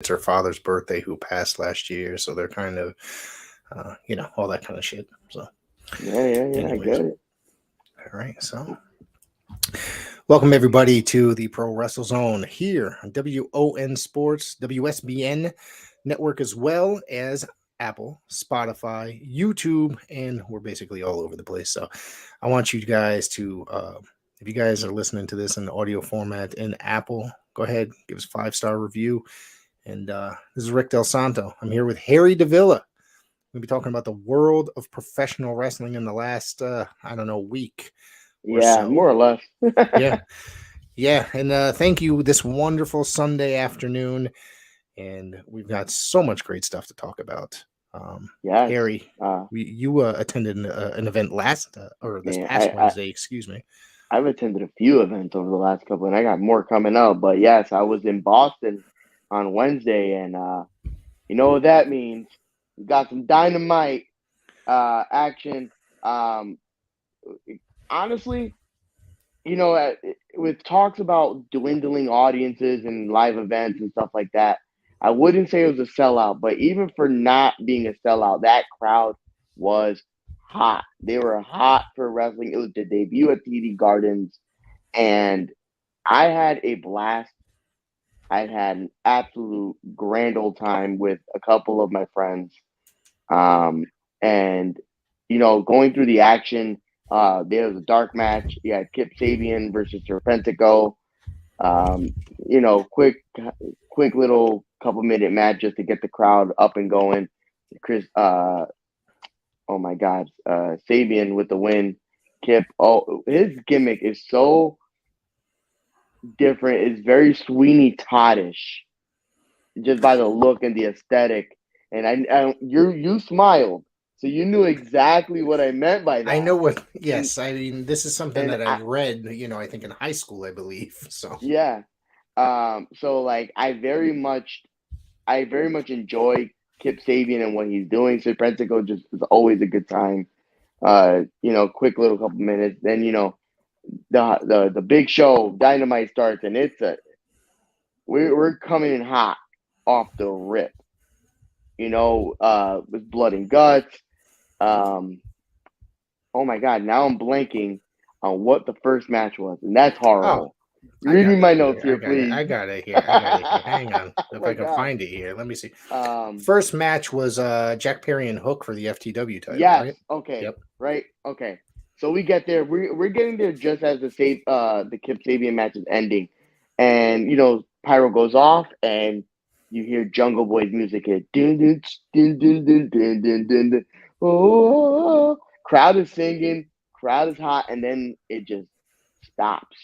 it's her father's birthday who passed last year, so they're kind of, all that kind of shit. So, Yeah. I anyways, get it. all right. So, welcome everybody to the Pro Wrestle Zone here on WON Sports, WSBN network, as well as Apple, Spotify, YouTube, and we're basically all over the place. So, I want you guys to, if you guys are listening to this in the audio format in Apple, go ahead, give us a 5-star review. And this is Rick Del Santo. I'm here with Harry Davila. We'll be talking about the world of professional wrestling in the last, week or Yeah, so. more or less. Yeah. Yeah. And thank you this wonderful Sunday afternoon. And we've got so much great stuff to talk about. Yes. Harry, you attended an event this Man, past Wednesday, excuse me. I've attended a few events over the last couple, and I got more coming up. But yes, I was in Boston on Wednesday, and you know what that means. We got some dynamite action. Um, Honestly, with talks about dwindling audiences and live events and stuff like that, I wouldn't say it was a sellout, but even for not being a sellout, that crowd was hot. They were hot for wrestling. It was the debut at TD Gardens, and I had a blast. I had an absolute grand old time with a couple of my friends. Um, and going through the action, there was a dark match. You had Kip Sabian versus Serpentico. Um, quick little couple-minute match just to get the crowd up and going. Chris, oh my God, Sabian with the win. Kip, oh, his gimmick is so different. It's very Sweeney Toddish, just by the look and the aesthetic. And you smiled, so you knew exactly what I meant by I that. know what, And yes, I mean, this is something and that I've read, I think in high school, I believe. So, yeah, so like I very much enjoy Kip Sabian and what he's doing. So Serpentico just is always a good time. Quick little couple minutes. Then the big show Dynamite starts, and we're coming in hot off the rip. With blood and guts. Um, oh my God, now I'm blanking on what the first match was, and that's oh, horrible. I Read me got it my here. notes here, please. I got it here. Hang on. Oh If my I can God. find it here. Let me see. Um, First match was Jack Perry and Hook for the FTW title, yes. right? Okay. Yep. Right. Okay. So we get there. We're getting there just as the Kip Sabian match is ending, and Pyro goes off, and you hear Jungle Boy's music hit. Dun, dun, dun, dun, dun, dun, dun, dun, dun. Oh, crowd is singing, crowd is hot, and then it just stops.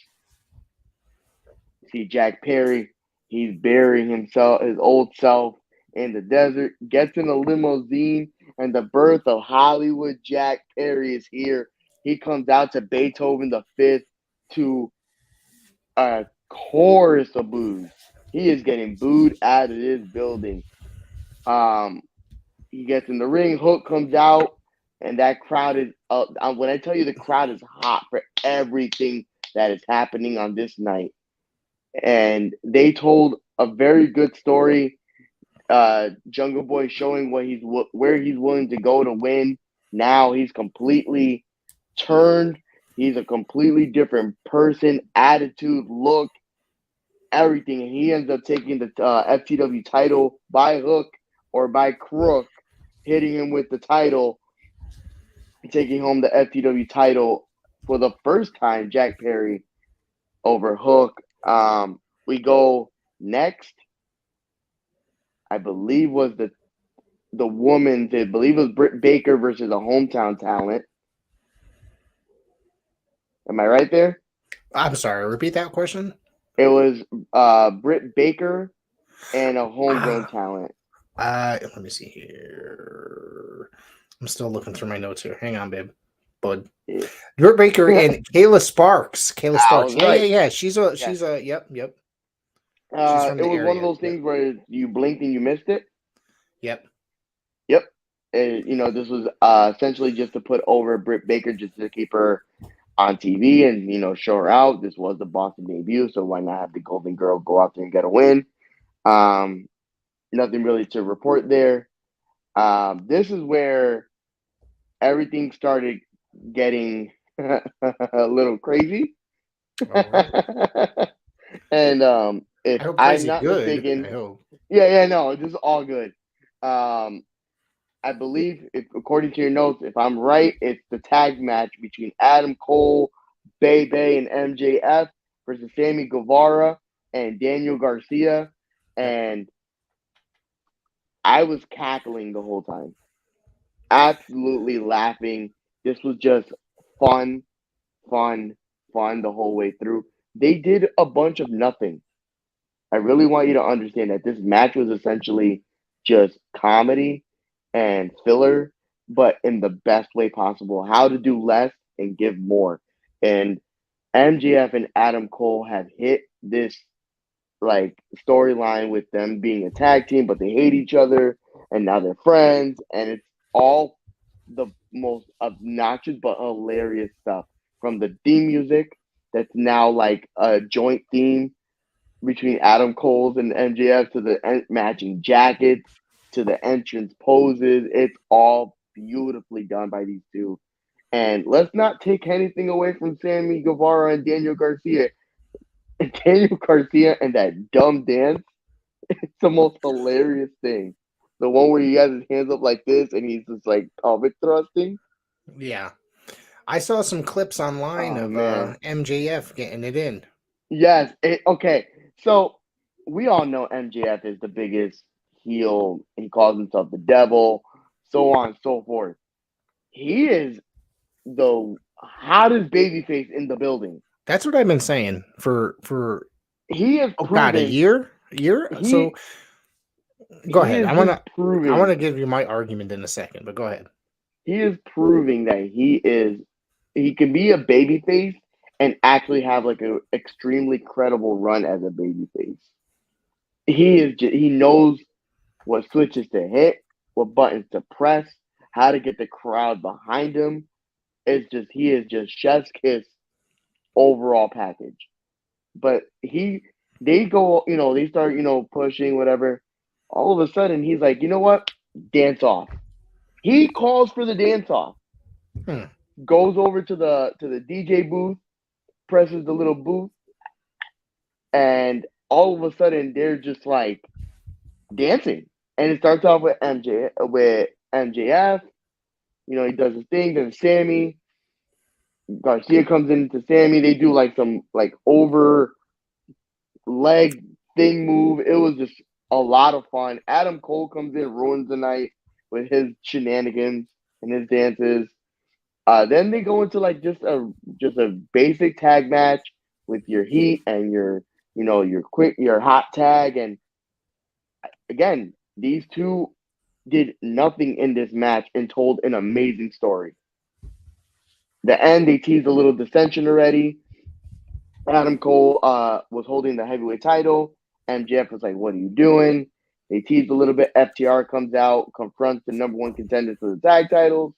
See Jack Perry, he's burying himself, his old self in the desert, gets in a limousine, and the birth of Hollywood Jack Perry is here. He comes out to Beethoven the Fifth to a chorus of boos. He is getting booed out of this building. Um, he gets in the ring, Hook comes out, and that crowd is when I tell you the crowd is hot for everything that is happening on this night. And they told a very good story. Jungle Boy showing where he's willing to go to win. Now he's completely turned. He's a completely different person, attitude, look, everything. And he ends up taking the FTW title by hook or by crook, hitting him with the title, taking home the FTW title for the first time. Jack Perry over Hook. We go next. I believe was the woman's. I believe it was Britt Baker versus a hometown talent. Am I right there? I'm sorry. Repeat that question. It was Britt Baker and a homegrown Ah, talent. let me see here. I'm still looking through my notes here. Hang on, babe. Bud. Yeah. Britt Baker and Kayla Sparks. Kayla I Sparks. was Yeah, yeah, right. yeah. Yes. Yep. She's from It the was one of area. those Yep. things where you blinked and you missed it. Yep. Yep. And, this was essentially just to put over Britt Baker, just to keep her on TV and show her out. This was the Boston debut, so why not have the Golden Girl go out there and get a win? Um, Nothing really to report there. This is where everything started getting a little crazy. All right. And if I hope I'm crazy not good. I mistaken, hope. yeah, no, this is all good. Um, I believe, if according to your notes, if I'm right, it's the tag match between Adam Cole, Bay and MJF versus Sammy Guevara and Daniel Garcia. Yep. And I was cackling the whole time, absolutely laughing. This was just fun, fun, fun the whole way through. They did a bunch of nothing. I really want you to understand that this match was essentially just comedy and filler, but in the best way possible. How to do less and give more. And MJF and Adam Cole have hit this like storyline with them being a tag team, but they hate each other, and now they're friends, and it's all the most obnoxious but hilarious stuff. From the theme music that's now like a joint theme between Adam Cole's and MJF to the matching jackets to the entrance poses. It's all beautifully done by these two. And let's not take anything away from Sammy Guevara and Daniel Garcia. Daniel Garcia and that dumb dance, it's the most hilarious thing. The one where he has his hands up like this and he's just like pelvic thrusting. Yeah. I saw some clips online Oh of man. MJF getting it in. Yes. Okay. So we all know MJF is the biggest heel. He calls himself the devil, so on and so forth. He is the hottest babyface in the building. That's what I've been saying for He has oh god, a proven year? A year? So he go he ahead. is I just wanna I proving wanna give you my argument in a second, but go ahead. he is proving that he can be a babyface and actually have like an extremely credible run as a babyface. He knows what switches to hit, what buttons to press, how to get the crowd behind him. It's just he is just chef's kiss overall package. But they go, they start, pushing whatever. All of a sudden he's like, you know what? Dance off. He calls for the dance off. Hmm. Goes over to the DJ booth, presses the little booth, and all of a sudden they're just like dancing. And it starts off with MJF. He does his thing. Then Sammy Garcia comes into Sammy. They do like some like over leg thing move. It was just a lot of fun. Adam Cole comes in, ruins the night with his shenanigans and his dances. Then they go into like just a basic tag match with your heat and your hot tag. And again, these two did nothing in this match and told an amazing story. The end, they teased a little dissension already. Adam Cole was holding the heavyweight title. MJF was like, "What are you doing?" They teased a little bit. FTR comes out, confronts the number one contenders for the tag titles.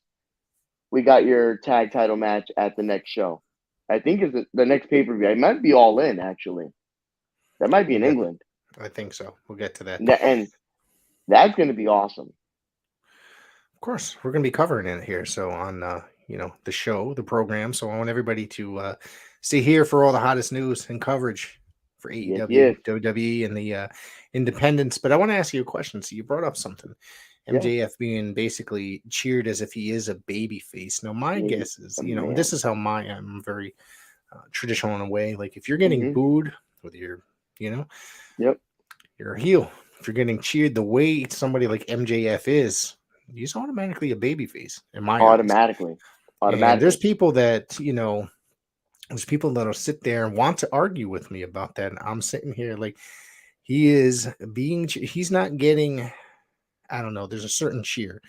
We got your tag title match at the next show. I think is the next pay per view. It might be All In actually. That might be in Yeah, England, I think so. We'll get to that. and that's going to be awesome. Of course, we're going to be covering it here. So on, the show, the program. So I want everybody to stay here for all the hottest news and coverage for Yes, AEW, yes, WWE, and the independents. But I want to ask you a question. So you brought up something. yeah, MJF being basically cheered as if he is a baby face. Now, my maybe guess is, a this man. is how I'm very traditional in a way. Like if you're getting Mm-hmm. booed, whether you know, Yep. you're a heel. If you're getting cheered the way somebody like MJF is, he's automatically a babyface in my eyes. Automatically, And there's automatically. people that, there's people that'll sit there and want to argue with me about that. And I'm sitting here like he's not getting, I don't know, there's a certain cheer,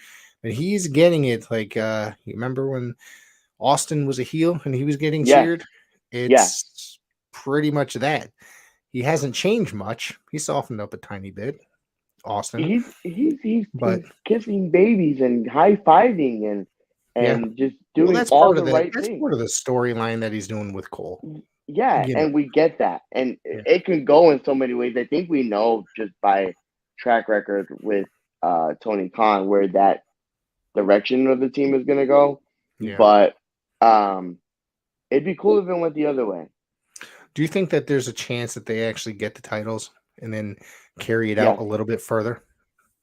but he's getting it like, you remember when Austin was a heel and he was getting Yes, cheered? yes. It's pretty much that. He hasn't changed much. He softened up a tiny bit, Austin, He's but kissing babies and high fiving and yeah. just Well, doing all the right that's things. part of the storyline that he's doing with Cole. Yeah, You know, and we get that, and yeah. it can go in so many ways. I think we know just by track record with Tony Khan where that direction of the team is going to go. Yeah. But it'd be cool if it went the other way. Do you think that there's a chance that they actually get the titles and then carry it out Yes. a little bit further?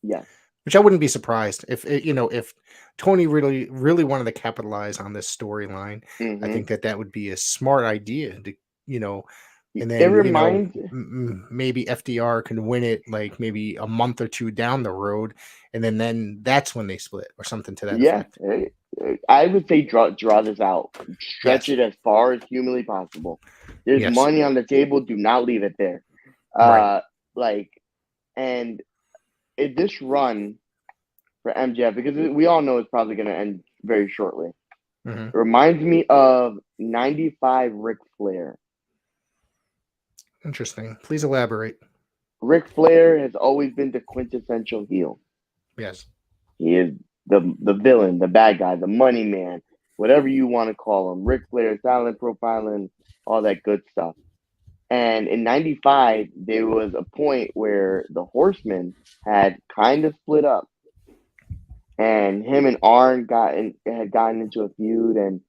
Yes. Which I wouldn't be surprised if Tony really wanted to capitalize on this storyline. I think that would be a smart idea to, and It then reminds maybe FDR can win it like maybe a month or two down the road, and then that's when they split or something to that effect. I would say draw this out. Stretch Yes. it as far as humanly possible. There's Yes. money on the table. Do not leave it there. Right. And this run for MJF, because we all know it's probably going to end very shortly. Mhm. It reminds me of 95 Ric Flair. Interesting. Please elaborate. Ric Flair has always been the quintessential heel. Yes. He is the villain, the bad guy, the money man, whatever you want to call him. Ric Flair, silent profiling, all that good stuff. And in 95, there was a point where the Horsemen had kind of split up. And him and Arn had gotten into a feud, and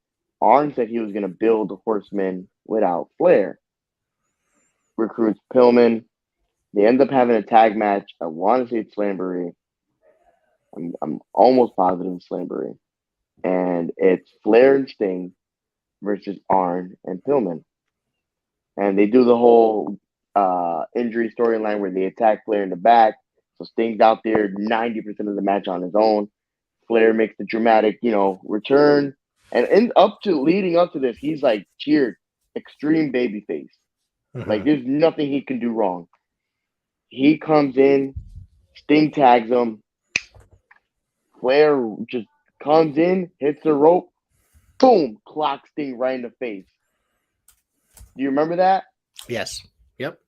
Arn said he was going to build the Horsemen without Flair. Recruits Pillman. They end up having a tag match. I want to say it's Slamboree. I'm almost positive it's Slamboree. And it's Flair and Sting versus Arn and Pillman. And they do the whole injury storyline where they attack Flair in the back. So Sting's out there 90% of the match on his own. Flair makes the dramatic, return. And leading up to this, he's like cheered, extreme babyface. Like there's nothing he can do wrong. He comes in, Sting tags him. Flair just comes in, hits the rope, boom, clocks Sting right in the face. Do you remember that? Yes. Yep.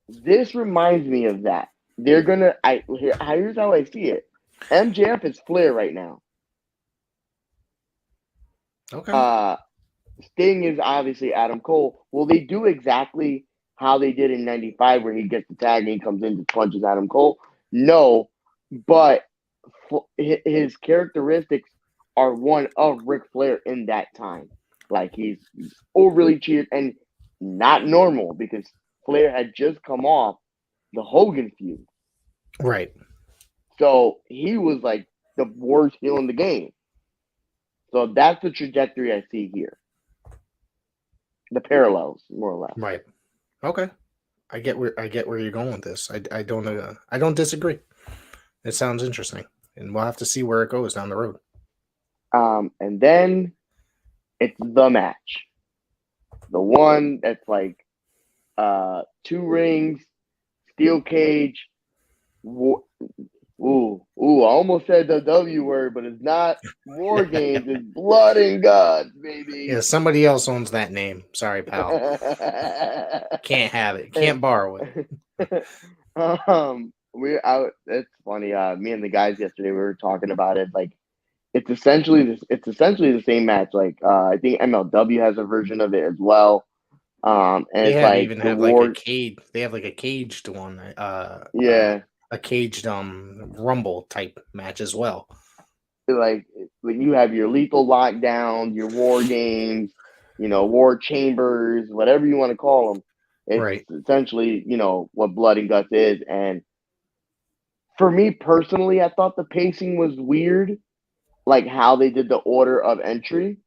This reminds me of that. They're gonna. Here's how I see it. MJF is Flair right now. Okay. Sting is obviously Adam Cole. Will they do exactly how they did in '95, where he gets the tag and he comes in and punches Adam Cole? No, but his characteristics are one of Ric Flair in that time. Like he's overly cheered and not normal because Flair had just come off the Hogan feud. Right. So he was like the worst heel in the game. So that's the trajectory I see here. The parallels, more or less. Right. Okay. I get where you're going with this. I don't disagree. It sounds interesting, and we'll have to see where it goes down the road. And then it's the match, the one that's like 2 rings, steel cage. I almost said the W word, but it's not War Games. It's Blood and Guts, baby. Yeah, somebody else owns that name. Sorry, pal. Can't have it. Can't borrow it. It's funny. Me and the guys yesterday we were talking about it. Like, it's essentially the same match. Like, I think MLW has a version of it as well. And They it's have like even the have war. like a cage. They have like a caged one. Yeah. A caged rumble type match as well. Like when you have your lethal lockdown, your war games, war chambers, whatever you want to call them. It's Right. essentially, what Blood and Guts is. And for me personally, I thought the pacing was weird, like how they did the order of entry.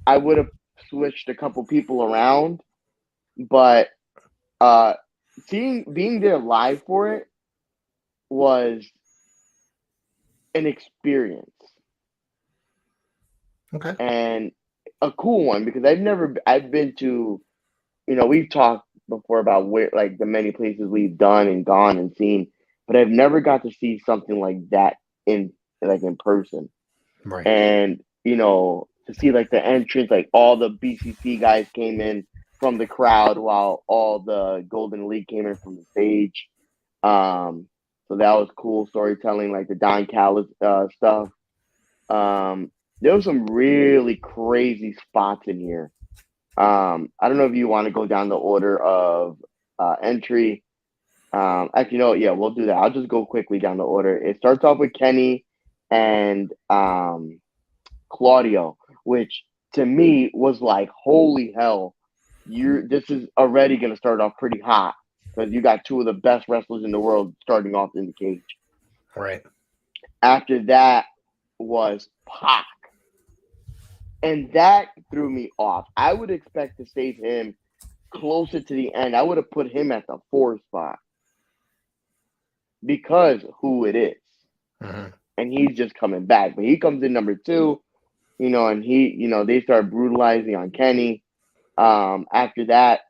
I would have switched a couple people around, but being there live for it was an experience. Okay. And a cool one because I've been to, we've talked before about where like the many places we've done and gone and seen, but I've never got to see something like that in person. Right. And to see like the entrance, like all the BCC guys came in from the crowd while all the Golden Elite came in from the stage. So that was cool storytelling, like the Don Callis stuff. There was some really crazy spots in here. I don't know if you want to go down the order of entry. Actually, no, yeah, we'll do that. I'll just go quickly down the order. It starts off with Kenny and Claudio, which to me was like, holy hell, this is already gonna start off pretty hot because you got two of the best wrestlers in the world starting off in the cage. Right. After that was Pac, and that threw me off. I would expect to save him closer to the end. I would have put him at the 4th spot because who it is, Mm-hmm. and he's just coming back. But he comes in number 2, and they start brutalizing on Kenny. After that,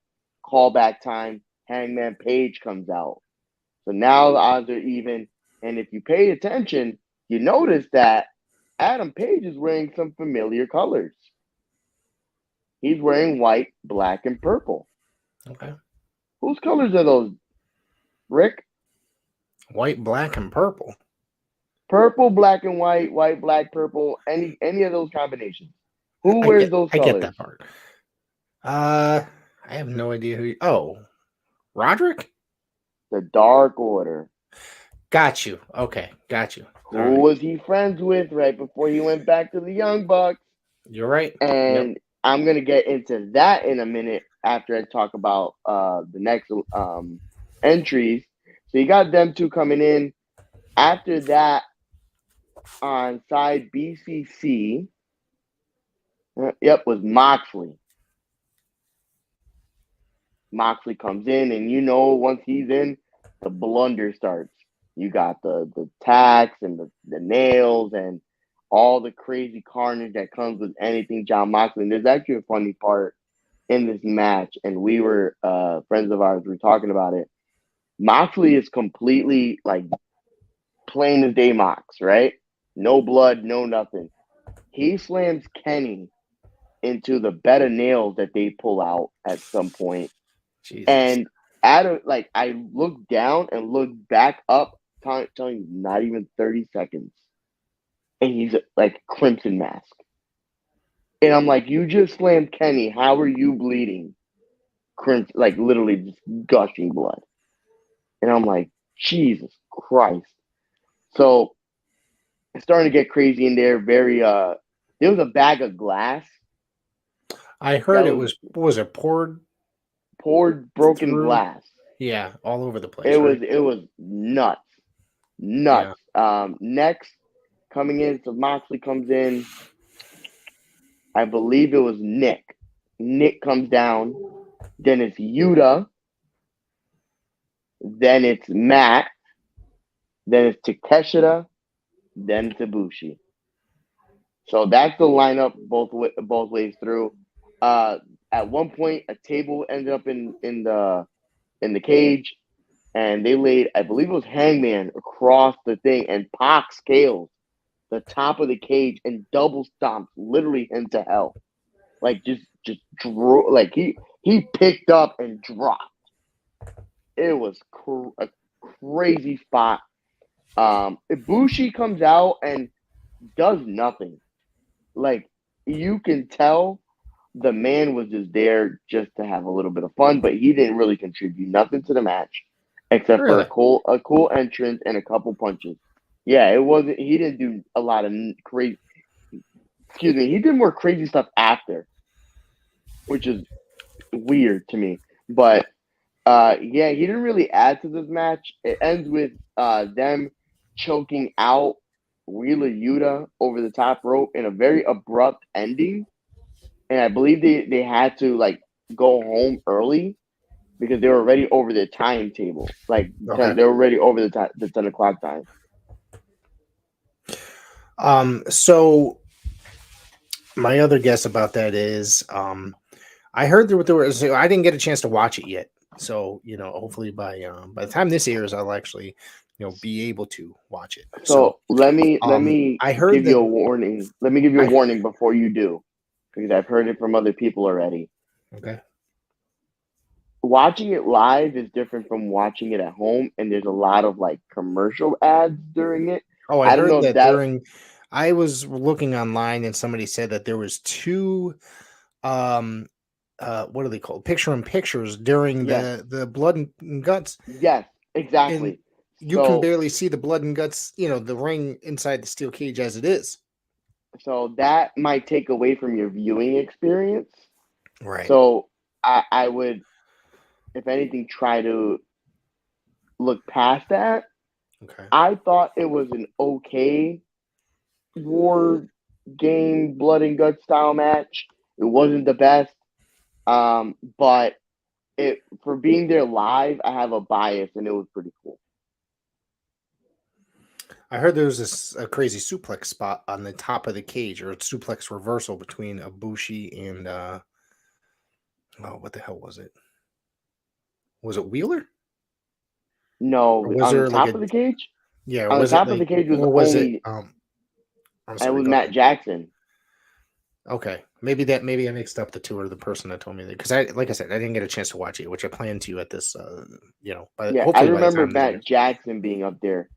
callback time, Hangman Page comes out. So now the odds are even. And if you pay attention, you notice that Adam Page is wearing some familiar colors. He's wearing white, black, and purple. Okay. Whose colors are those, Rick? White, black, and purple. Purple, black, and white, white, black, purple, any of those combinations. Who wears those I get colors? that part. I have no idea who. Roderick. The Dark Order. Got you. Okay, got you. Who was he friends with right before he went back to the Young Bucks? You're right. And Yep. I'm gonna get into that in a minute after I talk about the next entries. So you got them two coming in. After that, on side BCC, was Moxley. Moxley comes in, and once he's in, the blunder starts. You got the tacks and the nails and all the crazy carnage that comes with anything John Moxley. And there's actually a funny part in this match, and we were friends of ours were talking about it. Moxley is completely like plain as day Mox, right? No blood, no nothing. He slams Kenny into the bed of nails that they pull out at some point. Jesus. And I looked down and looked back up, telling you not even 30 seconds. And he's like crimson mask. And I'm like, you just slammed Kenny. How are you bleeding? Crimson, like literally just gushing blood. And I'm like, Jesus Christ. So it's starting to get crazy in there. Very there was a bag of glass. I heard it was it poured broken through? glass. Yeah, all over the place. It was nuts. Yeah. Next coming in, so Moxley comes in. I believe it was Nick. Nick comes down. Then it's Yuta. Then it's Matt. Then it's Takeshita. Then it's Ibushi. So that's the lineup both ways through. At one point, a table ended up in the cage, and they laid, I believe it was Hangman across the thing, and Pac scales the top of the cage and double stomps literally into hell, like just drew, like he picked up and dropped. It was a crazy spot. Ibushi comes out and does nothing. Like you can tell the man was just there just to have a little bit of fun, but he didn't really contribute nothing to the match except for a cool entrance and a couple punches. Yeah, it wasn't. He didn't do a lot of crazy. Excuse me. He did more crazy stuff after, which is weird to me. But yeah, he didn't really add to this match. It ends with them choking out Wheeler Yuta over the top rope in a very abrupt ending. And I believe they had to like go home early because they were already over the timetable. Like they were already over the 10 o'clock time. So my other guess about that is I heard there was I didn't get a chance to watch it yet. So, hopefully by the time this airs, I'll actually, be able to watch it. So let me I heard give you a warning. Let me give you a warning before you do, because I've heard it from other people already. Okay. Watching it live is different from watching it at home, and there's a lot of like commercial ads during it. Oh, I heard that during. I was looking online, and somebody said that there was two what are they called? Picture in pictures during the blood and guts. Yes, and exactly. you can So barely see the blood and guts, the ring inside the steel cage as it is. so that might take away from your viewing experience. Right. So I would, if anything, try to look past that. Okay. I thought it was an okay war game, blood and guts style match. It wasn't the best, but it for being there live, I have a bias, and it was pretty cool. I heard there was a crazy suplex spot on the top of the cage, or a suplex reversal between Ibushi and oh, what the hell was it? Was it Wheeler? Or No, was on the there like top a of the cage, yeah? Or on the was it top of the like, cage was or was it only I'm it sorry, was go Matt ahead. Jackson. Okay, maybe I mixed up the two, or the person that told me that, because I, like I said, I didn't get a chance to watch it, which I plan to at this, but Yeah, I hopefully by the remember time this Matt airs. Jackson being up there.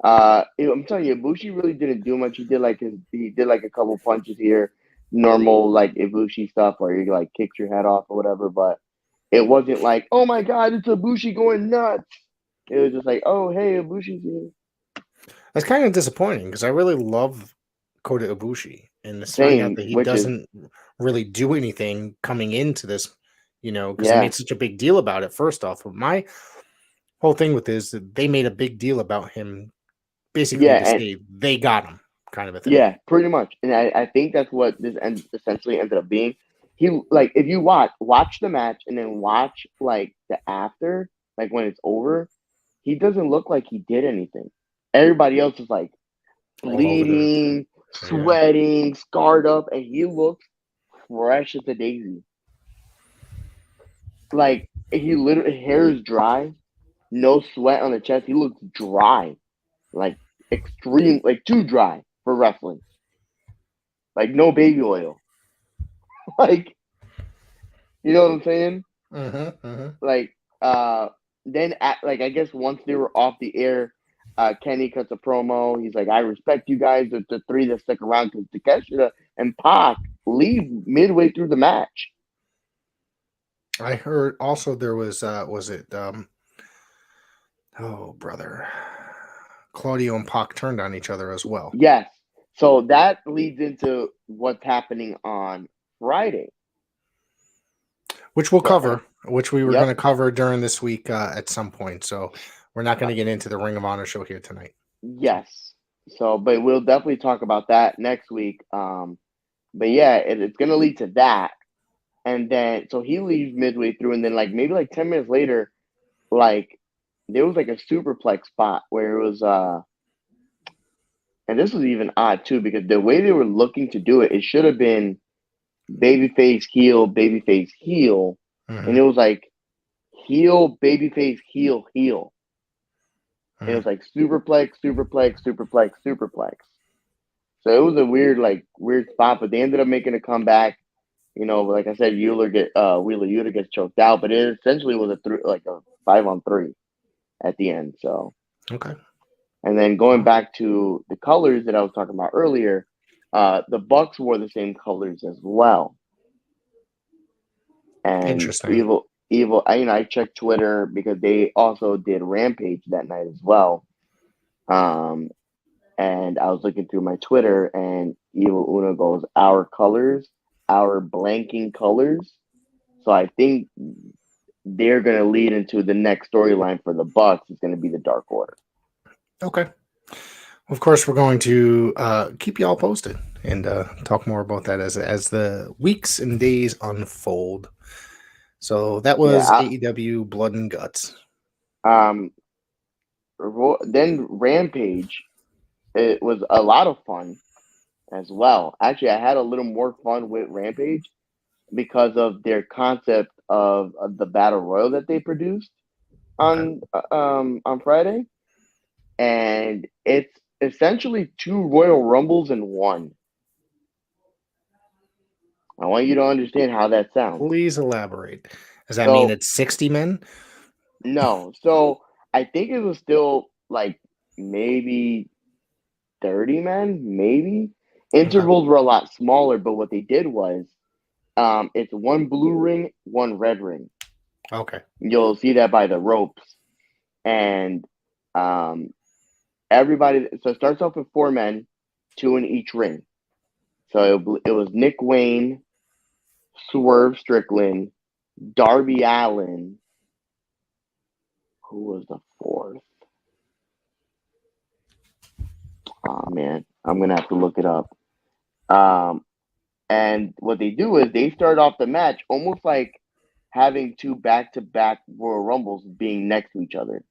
I'm telling you, Ibushi really didn't do much. He did like a couple punches here, normal like Ibushi stuff where he like kicks your head off or whatever. But it wasn't like, oh my god, it's Ibushi going nuts. It was just like, oh hey, Ibushi's here. That's kind of disappointing because I really love Kota Ibushi, and to find out Same, that he which is doesn't really do anything coming into this, because they yeah, made such a big deal about it. First off, but my whole thing with this, that they made a big deal about him, basically yeah, to and say they got him, kind of a thing. yeah, pretty much. And I think that's what essentially ended up being. He like if you watch the match and then watch like the after, like when it's over, he doesn't look like he did anything. Everybody else is like All over the bleeding, yeah. sweating, scarred up, and he looks fresh as a daisy. Like he literally hair is dry, no sweat on the chest. He looks dry, like extreme, like too dry for wrestling. Like no baby oil. Like you know what I'm saying? Mm-hmm. Like then like I guess once they were off the air, Kenny cuts a promo. He's like, "I respect you guys, the three that stick around, because Takeshita and Pac leave midway through the match." I heard also there was it oh brother, Claudio and Pac turned on each other as well, Yes, so that leads into what's happening on Friday. which we'll So cover, which we were going yep, to cover during this week at some point. So we're not going to get into the Ring of Honor show here tonight. So yes. So, but we'll definitely talk about that next week. But yeah, it's gonna lead to that. And then so he leaves midway through, and then like maybe like 10 minutes later, like there was like a superplex spot where it was and this was even odd too, because the way they were looking to do it, it should have been babyface, heel, and mhm, it was like heel, babyface, heel, heel. And it mhm. was like superplex, superplex, superplex, superplex. So it was a weird spot, but they ended up making a comeback. Like I said, Wheeler Yuta gets choked out, but it essentially was a 5-on-3 at the end. So, Okay. and then going back to the colors that I was talking about earlier, the Bucks wore the same colors as well, and Interesting. evil. I checked Twitter because they also did Rampage that night as well. Um, and I was looking through my Twitter, and Evil Uno goes, "Our colors, our blanking colors." So I think they're going to lead into the next storyline for the Bucks. Is going to be the Dark Order. Okay. Of course, we're going to keep you all posted and talk more about that as the weeks and days unfold. So that was Yeah. AEW Blood and Guts. Um. Then Rampage. It was a lot of fun as well. Actually, I had a little more fun with Rampage because of their concept of the battle royal that they produced Okay. on Friday, and it's essentially two Royal Rumbles in one. I want you to understand how that sounds. Please elaborate. Does that mean So it's 60 men? no, so I think it was still like maybe 30 men, maybe. Okay. Intervals were a lot smaller, but what they did was it's one blue ring, one red ring. Okay. You'll see that by the ropes. and everybody. So it starts off with 4 men, 2 in each ring. So it was Nick Wayne, Swerve Strickland, Darby Allin. Who was the fourth? Oh man, I'm gonna have to look it up. And what they do is they start off the match almost like having 2 back-to-back Royal Rumbles being next to each other.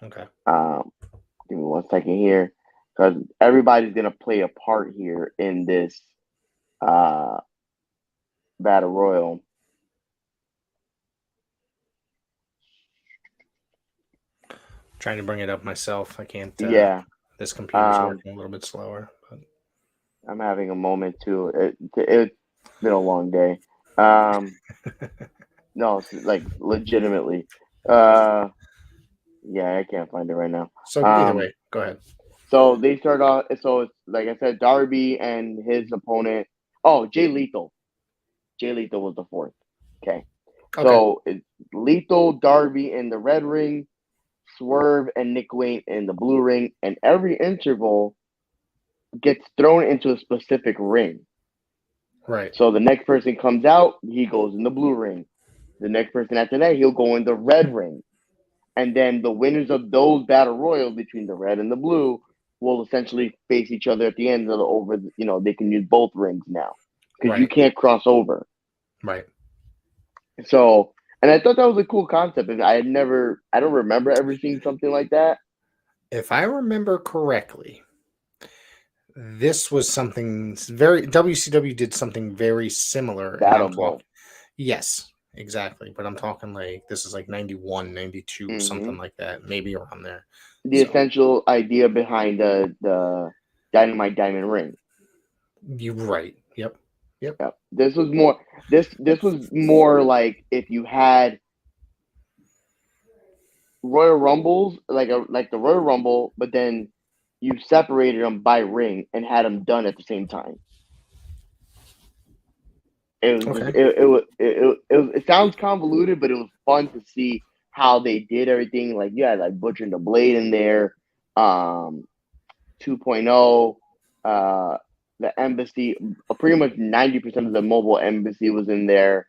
Okay. Give me 1 second here, because everybody's gonna play a part here in this battle royal. Trying to bring it up myself. I can't. Yeah, This computer's working a little bit slower. But... I'm having a moment too. It's been a long day. No, like legitimately. Yeah, I can't find it right now. So either way, go ahead. So they start off. So it's like I said, Darby and his opponent. Oh, Jay Lethal. Jay Lethal was the fourth. Okay. So it's Lethal, Darby in the red ring, Swerve and Nick Wayne in the blue ring, and every interval gets thrown into a specific ring. Right. So the next person comes out, he goes in the blue ring. The next person after that, he'll go in the red ring. And then the winners of those battle royals between the red and the blue will essentially face each other at the end of the over. You know, they can use both rings now because you can't cross over. Right. So, and I thought that was a cool concept. And I don't remember ever seeing something like that. If I remember correctly, this was something very WCW did something very similar. Battle Bowl. Yes, exactly. But I'm talking like this is like 91, 92, something like that, maybe around there. The essential idea behind the Dynamite Diamond Ring. You're right. Yep. This was more. This was more like if you had Royal Rumbles, like the Royal Rumble, but then you separated them by ring and had them done at the same time. It was just, it sounds convoluted, but it was fun to see how they did everything. Like you had like Butcher and the Blade in there, 2.0, the Embassy, pretty much 90% of the Mobile Embassy was in there.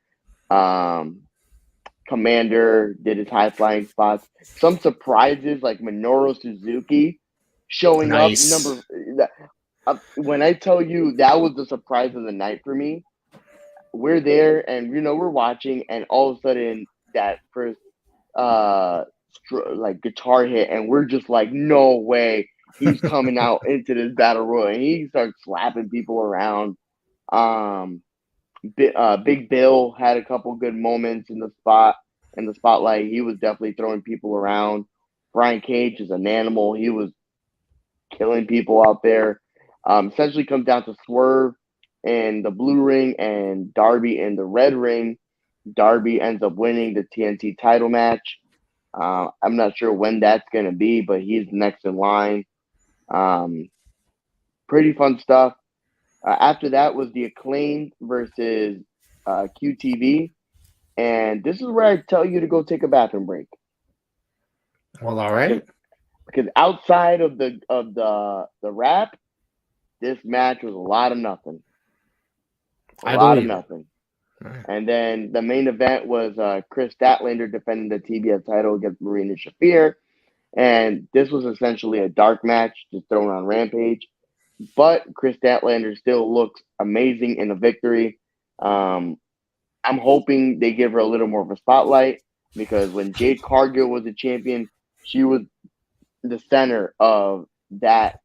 Commander did his high flying spots. Some surprises like Minoru Suzuki showing up. When I tell you that was the surprise of the night for me, we're there and we're watching, and all of a sudden that first like guitar hit, and we're just like, no way, he's coming out into this battle royal, and he starts slapping people around. Big Bill had a couple good moments in the spotlight. He was definitely throwing people around. Brian Cage is an animal. He was killing people out there. Essentially comes down to Swerve in the blue ring and Darby in the red ring. Darby ends up winning the TNT title match. I'm not sure when that's going to be, but he's next in line. Pretty fun stuff. After that was the Acclaimed versus QTV. And this is where I tell you to go take a bathroom break. Well, all right. Because outside of the rap, this match was a lot of nothing. A lot of nothing. Right. And then the main event was Chris Statlander defending the TBS title against Marina Shafir. And this was essentially a dark match just thrown on Rampage. But Chris Statlander still looks amazing in the victory. I'm hoping they give her a little more of a spotlight, because when Jade Cargill was the champion, she was the center of that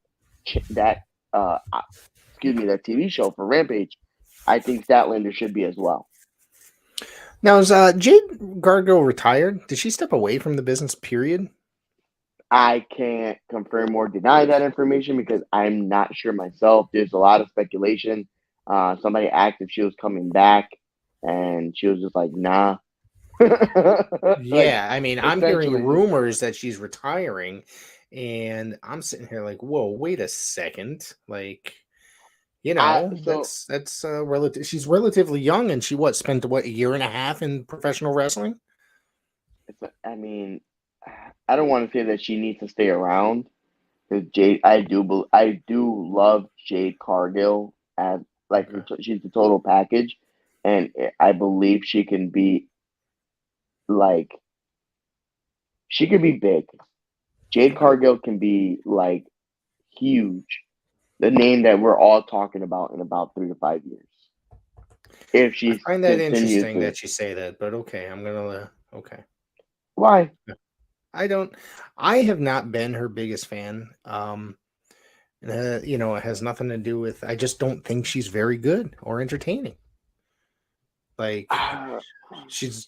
TV show for Rampage. I think Statlander should be as well. Now, is Jade Cargill retired? Did she step away from the business, period? I can't confirm or deny that information because I'm not sure myself. There's a lot of speculation. Somebody asked if she was coming back, and she was just like, nah. Yeah, I mean, I'm hearing rumors that she's retiring, and I'm sitting here like, whoa, wait a second. Like, that's relative. She's relatively young, and she spent a year and a half in professional wrestling? I don't want to say that she needs to stay around because I do love Jade Cargill as like Okay. she's the total package, and I believe she can be like she could be big. Jade Okay. Cargill can be like huge, the name that we're all talking about in about 3 to 5 years if I she find that continues interesting to. that you say that, but okay, I'm gonna okay. Why? I don't. I have not been her biggest fan. It has nothing to do with. I just don't think she's very good or entertaining. Like she's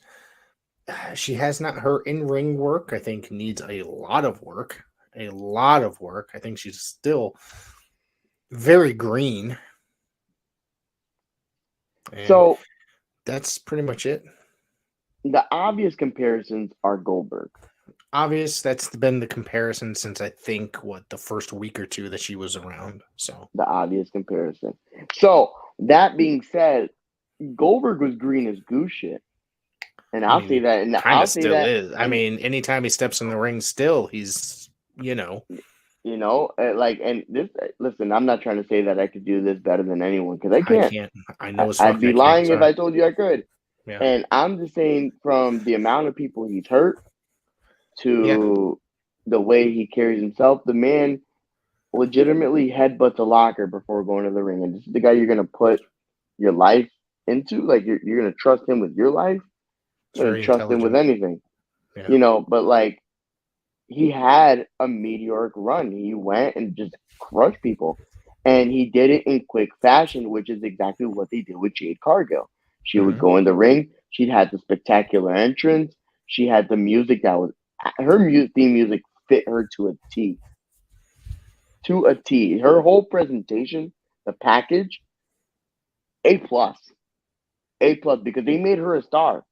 she has not her in ring work. I think needs a lot of work. A lot of work. I think she's still very green, and So that's pretty much it. the obvious comparisons are Goldberg. Obvious. That's been the comparison since I think what the first week or two that she was around. So The obvious comparison. So that being said, Goldberg was green as goose shit, and I mean, he kind of I'll say still that, is. I and mean, anytime he steps in the ring, still he's like, and this. Listen, I'm not trying to say that I could do this better than anyone because I I can't. can't. I know as I'd fuck be I can't. lying if Sorry. I told you I could. Yeah. And I'm just saying, from the amount of people he's hurt Yeah. to the way he carries himself, the man legitimately headbutts a locker before going to the ring, and this is the guy you're gonna put your life into. Like you're gonna trust him with your life. It's You're gonna very trust him with intelligent. anything, Yeah. But like he had a meteoric run. He went and just crushed people, and he did it in quick fashion, which is exactly what they did with Jade Cargill. She would Hmm. go in the ring. She'd had the spectacular entrance. She had the music that was her theme music fit her to a T. To a T. Her whole presentation, the package, A plus. A plus because they made her a star.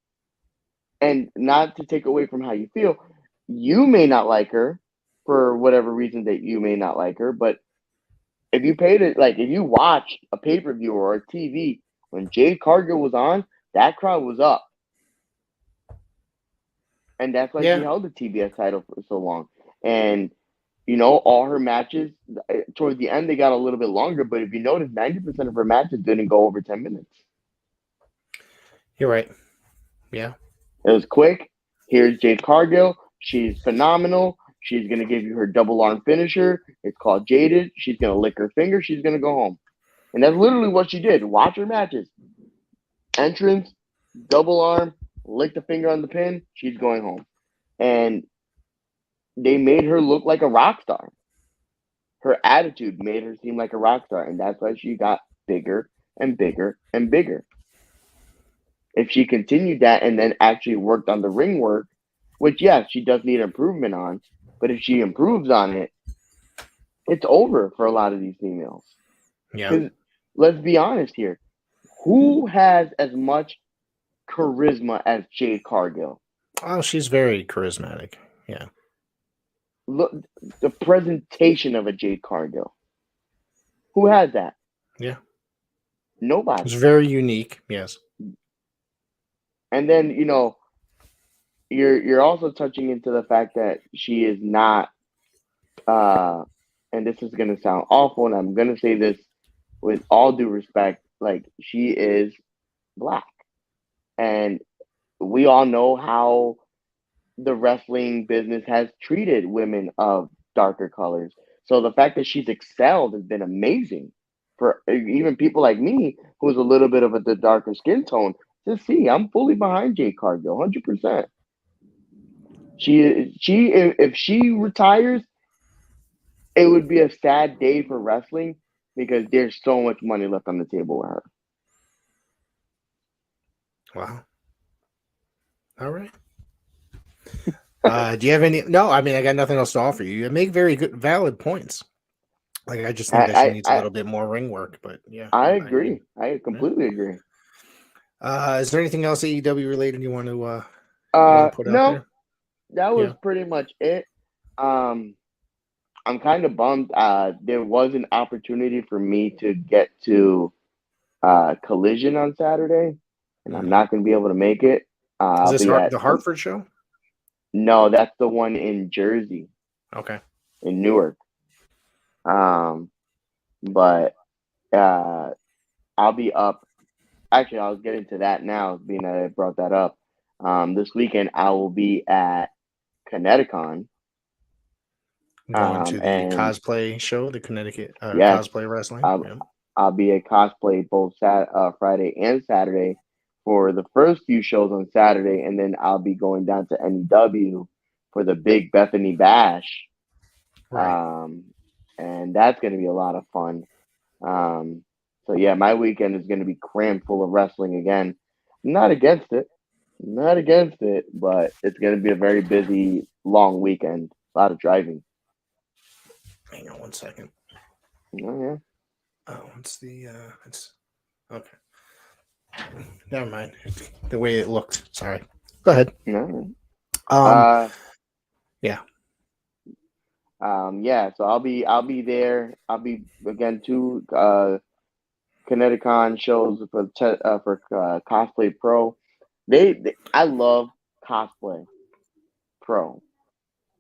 And not to take away from how you feel, you may not like her for whatever reason that you may not like her, but if you paid it, like if you watch a pay per view or a TV when Jade Cargill was on, that crowd was up, and that's why she Yeah. held the TBS title for so long. And all her matches towards the end they got a little bit longer, but if you notice, 90% of her matches didn't go over 10 minutes. You're right. Yeah. It was quick. Here's Jade Cargill. She's phenomenal. She's going to give you her double arm finisher. It's called Jaded. She's going to lick her finger. She's going to go home. And that's literally what she did. Watch her matches. Entrance, double arm, lick the finger on the pin. She's going home. And they made her look like a rock star. Her attitude made her seem like a rock star. And that's why she got bigger and bigger and bigger. If she continued that and then actually worked on the ring work, which yes, she does need improvement on, but if she improves on it, it's over for a lot of these females. Yeah. Because let's be honest here, who has as much charisma as Jade Cargill? Oh, she's very charismatic. Yeah. Look, the presentation of a Jade Cargill. Who has that? Yeah. It's Nobody. very unique. Yes. And then you're also touching into the fact that she is not and this is going to sound awful, and I'm going to say this with all due respect, like she is black. And we all know how the wrestling business has treated women of darker colors. So the fact that she's excelled has been amazing for even people like me, who's a little bit of the darker skin tone, to see. I'm fully behind Jade Cargill, 100%. If she retires, it would be a sad day for wrestling because there's so much money left on the table with her. Wow. All right. Do you have any? No, I mean, I got nothing else to offer you. You make very good, valid points. Like, I just think that she I needs a I, little bit more ring work. But yeah, I I mean, agree. I yeah. completely agree. Is there anything else AEW related you want to put out No, there? that was Yeah. pretty much it. Um, I'm kind of bummed. There was an opportunity for me to get to Collision on Saturday, and I'm Hmm. not going to be able to make it. Is I'll this be at The Hartford show? No, that's the one in Jersey, Okay. in Newark. Um, but I'll be up. Actually, I was getting to that now, being that I brought that up. This weekend I will be at Connecticut. Going to the And cosplay show, the Connecticut yes, cosplay wrestling. I'll, Yeah. I'll be at cosplay both Friday and Saturday for the first few shows on Saturday, and then I'll be going down to NEW for the big Bethany Bash. Right. Um, and that's going to be a lot of fun. Um, so yeah, my weekend is going to be crammed full of wrestling again. I'm not against it, not against it, but it's going to be a very busy, long weekend. A lot of driving. Hang on one second. Oh yeah. Oh, it's okay. Never mind. The way it looked. Sorry. Go ahead. No. Um, Uh, yeah. yeah. So I'll be there. I'll be again 2 Connecticut shows for Cosplay Pro. I love Cosplay Pro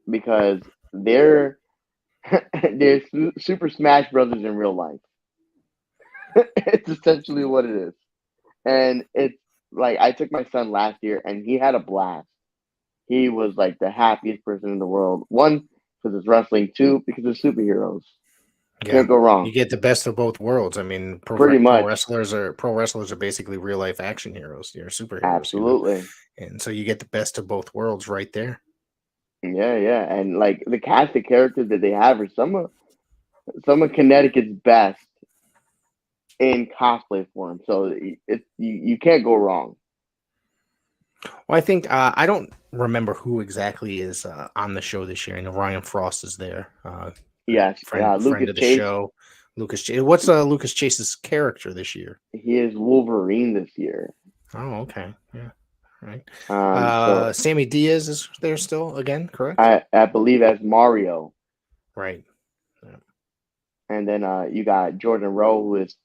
because they're they're Super Smash Brothers in real life. It's essentially what it is, and it's like I took my son last year and he had a blast. He was like the happiest person in the world. One, because it's wrestling. Two, because it's superheroes. Yeah. Can't go You wrong. get the best of both worlds. I mean, Pretty much. pro wrestlers are basically real life action heroes. They're superheroes, Absolutely. and so you get the best of both worlds right there. Yeah, yeah. And like the cast of characters that they have are some of Connecticut's best in cosplay form. So you can't go wrong. Well, I think I don't remember who exactly is on the show this year. I know Ryan Frost is there. Good Yes. friend Lucas of the Chase, show. Lucas Chase. What's Lucas Chase's character this year? he is Wolverine this year. Oh, okay. Yeah. Right. So Sammy Diaz is there still again, correct? I believe as Mario. Right. Yeah. And then you got Jordan Rowe, who is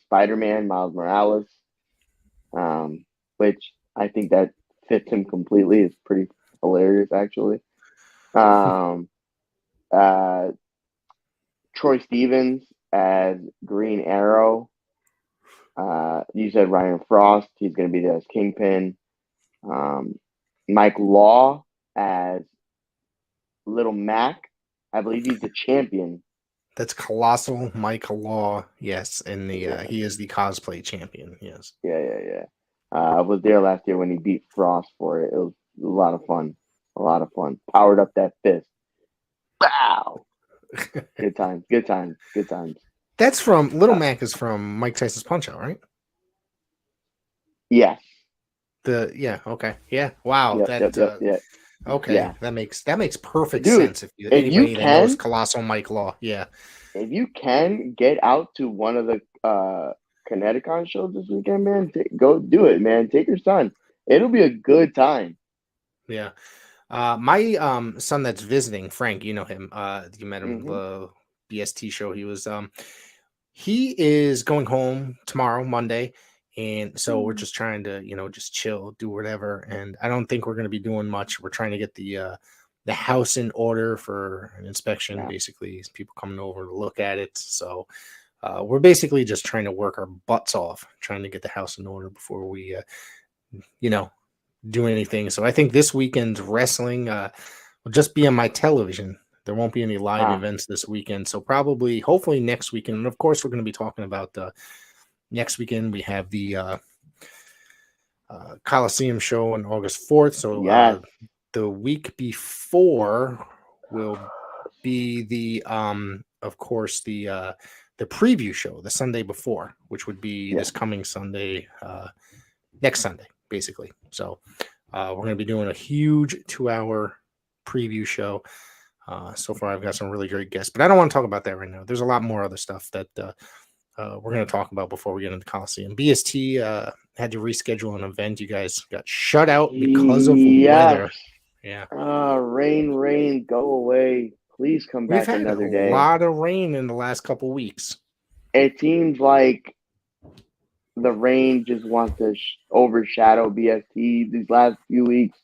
Spider Man, Miles Morales, which I think that fits him completely. It's pretty hilarious, actually. Um, uh, Troy Stevens as Green Arrow. You said Ryan Frost. He's going to be there as Kingpin. Um, Mike Law as Little Mac. I believe he's the champion. That's Colossal Mike Law. Yes, and Yeah, he is the cosplay champion. Yes. yeah. I was there last year when he beat Frost for it. It was a lot of fun. A lot of fun. Powered up that fist. Wow. Good times. Good times. Good times. That's from Little Uh, Mac is from Mike Tyson's Punch Out, right? yes. Okay. Yeah. Wow. Yep. Okay. Yeah. That makes perfect Dude, sense. If if you anybody that knows can, Colossal Mike Law. Yeah. if you can get out to one of the Connecticut shows this weekend, man, go do it, man. Take your son. It'll be a good time. Yeah. My son that's visiting, Frank, you know him. You met him Hmm. the BST show. He is going home tomorrow, Monday, and so we're just trying to, just chill, do whatever. And I don't think we're going to be doing much. We're trying to get the house in order for an inspection. Yeah. Basically, people coming over to look at it. So we're basically just trying to work our butts off, trying to get the house in order before we, you know, do anything. So I think this weekend's wrestling will just be on my television. There won't be any live Ah, events this weekend. So probably, hopefully next weekend. And of course, we're going to be talking about next weekend. We have the Coliseum show on August 4th. So yes. the week before will be of course, the preview show, the Sunday before, which would be Yeah. this coming Sunday, next Sunday, basically. So we're going to be doing a huge 2-hour preview show. So far, I've got some really great guests, but I don't want to talk about that right now. There's a lot more other stuff that we're going to talk about before we get into the Coliseum. BST had to reschedule an event. You guys got shut out because of Yes. weather. Yeah. Rain, go away. Please come We've back had a another day. lot of rain in the last couple weeks. It seems like the rain just wants to overshadow BST these last few weeks.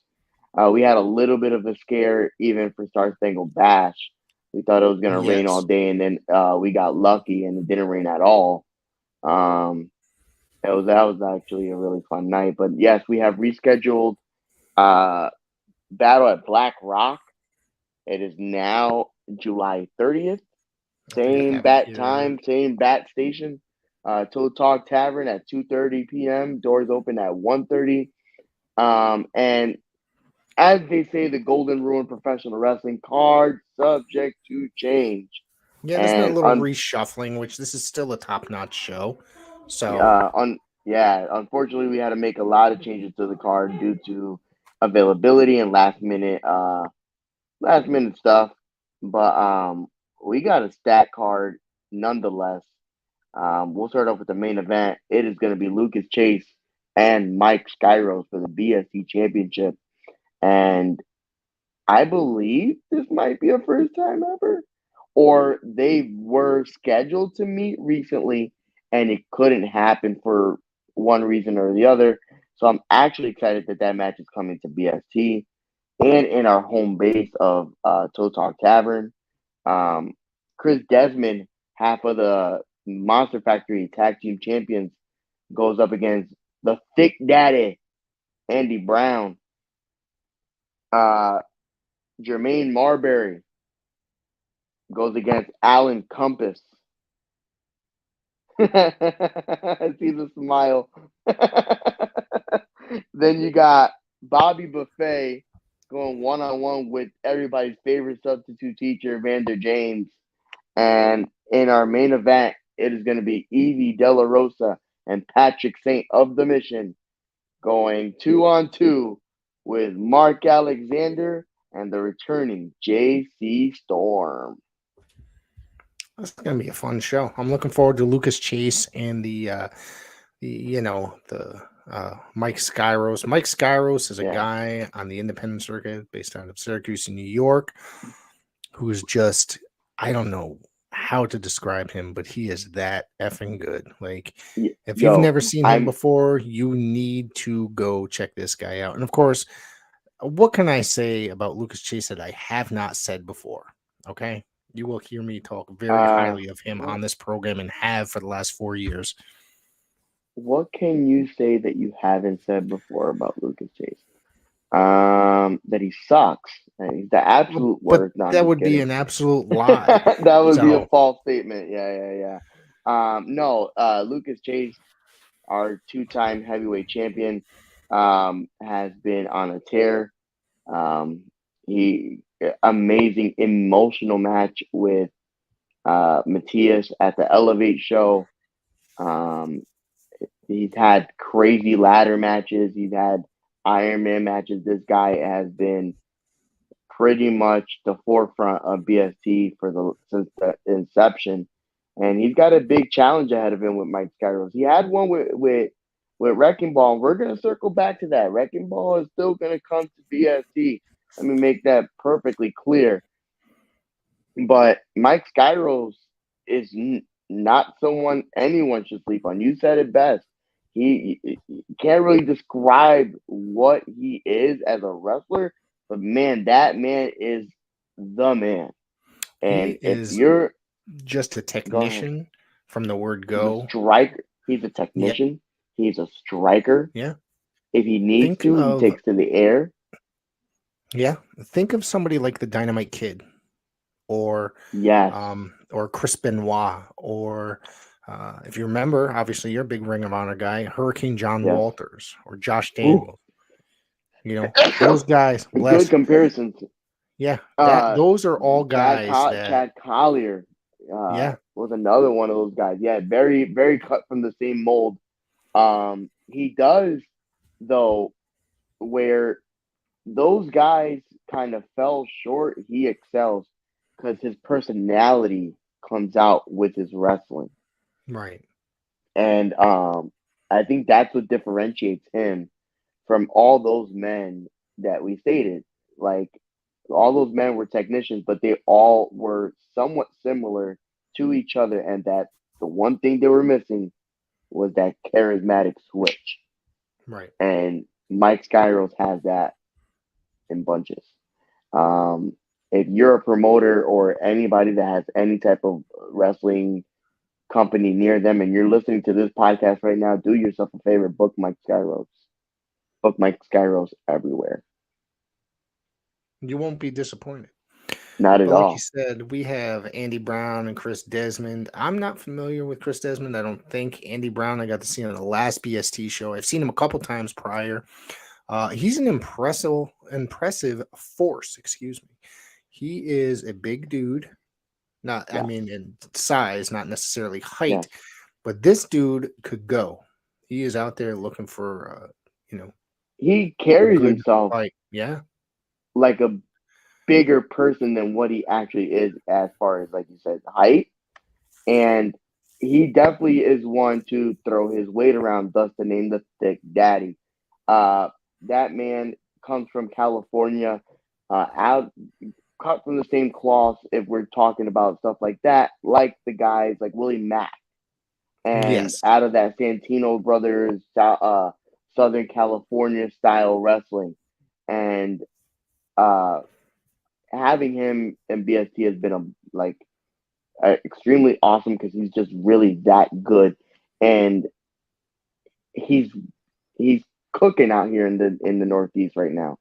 We had a little bit of a scare even for Star Spangled Bash. We thought it was going to rain all Yes. day, and then we got lucky and it didn't rain at all. Um, that was actually a really fun night. But yes, we have rescheduled uh, Battle at Black Rock. It is now July 30th. Okay, I Same have it bat here. time, same bat station. Toe Talk Tavern at 2:30 p.m. Doors open at 1:30. And as they say, the golden rule in professional wrestling: card subject to change. Yeah, there's been a And little reshuffling, which this is still a top-notch show. So unfortunately, we had to make a lot of changes to the card due to availability and last minute stuff. But we got a stat card nonetheless. We'll start off with the main event. It is going to be Lucas Chase and Mike Skyros for the BSC Championship. And I believe this might be a first time ever, or they were scheduled to meet recently and it couldn't happen for one reason or the other. So I'm actually excited that that match is coming to BST and in our home base of Toe Talk Tavern. Um, Chris Desmond, half of the Monster Factory Tag Team Champions, goes up against the Thick Daddy, Andy Brown. Uh, Jermaine Marbury goes against Alan Compass. I see the smile. Then you got Bobby Buffet going one on one with everybody's favorite substitute teacher, Vander James. And in our main event, it is going to be Evie De La Rosa and Patrick Saint of the Mission going 2-on-2 with Mark Alexander and the returning JC Storm. that's gonna be a fun show. I'm looking forward to Lucas Chase and the Mike Skyros. Mike Skyros is a Yes. guy on the independent circuit based out of Syracuse, New York, who is just, I don't know how to describe him, but he is that effing good. Like, if you've Yo, never seen him I'm before, you need to go check this guy out. And of course, what can I say about Lucas Chase that I have not said before? Okay. You will hear me talk very uh highly of him on this program and have for the last 4 years. what can you say that you haven't said before about Lucas Chase? That he sucks. He's the absolute But worst. No, I'm that just would be kidding. an absolute lie. That would be a So, false statement. Yeah. No, Lucas Chase, our two-time heavyweight champion, has been on a tear. Um, he amazing emotional match with Matthias at the Elevate show. Um, he's had crazy ladder matches. He's had Iron Man matches. This guy has been pretty much the forefront of BST for the since the inception, and he's got a big challenge ahead of him with Mike Skyros. He had one with Wrecking Ball. And we're gonna circle back to that. Wrecking Ball is still gonna come to BST. Let me make that perfectly clear. But Mike Skyros is not someone anyone should sleep on. You said it best. He can't really describe what he is as a wrestler, but man, that man is the man. he And if is you're just a go ahead, technician from the word he's a go. striker. He's a Yeah. technician. He's a striker. Yeah. If he needs Think to, he of, takes to the air. yeah. Think of somebody like the Dynamite Kid or Yes, Chris Benoit, or if you remember, obviously you're a big Ring of Honor guy, Hurricane John yes. Walters or Josh Ooh, Daniels. Those guys, good bless. comparisons. Yeah, that Uh, those are all guys that, Chad Collier yeah, was another one of those guys. Yeah, very cut from the same mold. He does though, where those guys kind of fell short. He excels because his personality comes out with his wrestling, right. and I think that's what differentiates him from all those men that we stated. Like all those men were technicians, but they all were somewhat similar to each other, and that the one thing they were missing was that charismatic switch. Right. And Mike Skyros has that. in bunches. If you're a promoter or anybody that has any type of wrestling company near them and you're listening to this podcast right now, do yourself a favor, book Mike Skyros. Book Mike Skyros everywhere. You won't be disappointed. Not at But like you all. said, we have Andy Brown and Chris Desmond. I'm not familiar with Chris Desmond. I don't think Andy Brown I got to see on the last BST show. I've seen him a couple times prior. He's an impressive force. Excuse me. He is a big dude. Not, I Yes. mean, in size, not necessarily height, Yes. but this dude could go. He is out there looking for, you know, He a carries good himself fight. Yeah. like a bigger person than what he actually is as far as like you said, height. And he definitely is one to throw his weight around, thus the name the Thick Daddy. Uh, that man comes from California, out cut from the same cloth. If we're talking about stuff like that, like the guys like Willie Mack, and Yes. out of that Santino brothers, Southern California style wrestling, and uh, having him in BST has been extremely awesome because he's just really that good, and he's he's cooking out here in the Northeast right now.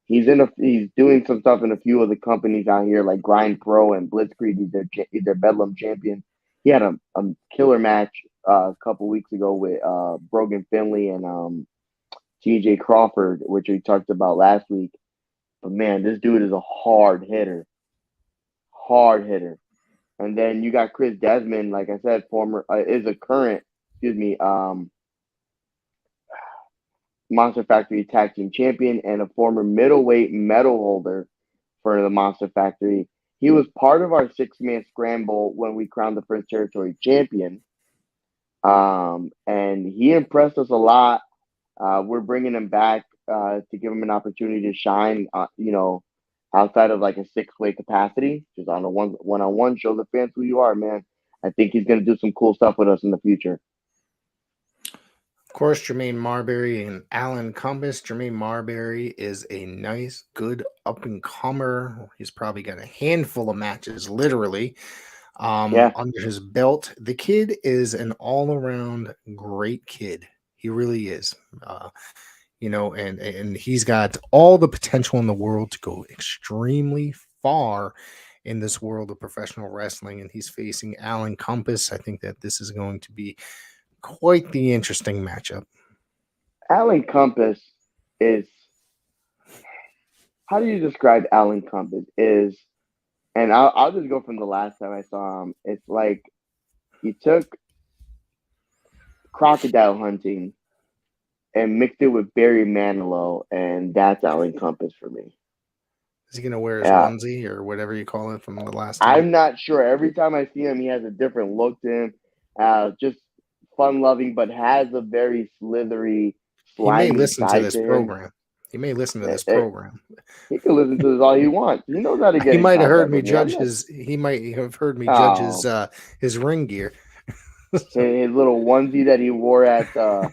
He's doing some stuff in a few of the companies out here like Grind Pro and Blitzkrieg. He's their Bedlam champion. He had a killer match a couple weeks ago with Brogan Finley and TJ Crawford, which we talked about last week. But man, this dude is a hard hitter. And then you got Chris Desmond, like I said, former is a current, excuse me, Monster Factory Tag Team Champion and a former middleweight medal holder for the Monster Factory. He was part of our 6-man scramble when we crowned the Prince Territory champion. And he impressed us a lot. We're bringing him back to give him an opportunity to shine, outside of like a 6-way capacity, just on a one-on-one, show the fans who you are, man. I think he's going to do some cool stuff with us in the future. Of course, Jermaine Marbury and Alan Compass. Jermaine Marbury is a nice, good up and comer. He's probably got a handful of matches, literally, Yeah. under his belt. The kid is an all around great kid. He really is. And he's got all the potential in the world to go extremely far in this world of professional wrestling. And he's facing Alan Compass. I think that this is going to be quite the interesting matchup. Alan Compass is, how do you describe Alan Compass? And I'll just go from the last time I saw him. It's like he took crocodile hunting and mixed it with Barry Manilow, and that's Alan Compass for me. Is he going to wear his Yeah, onesie or whatever you call it from the last time? I'm not sure. Every time I see him, he has a different look to him. Just fun loving, but has a very slithery, He may slimy listen to side this to him. program. He may listen to Eh, this eh, program. He can listen to this all he wants. He knows how to get He in might have heard contact me with me. I'm judge not. his. He might have heard me judge Oh, his ring gear. his little onesie that he wore at Is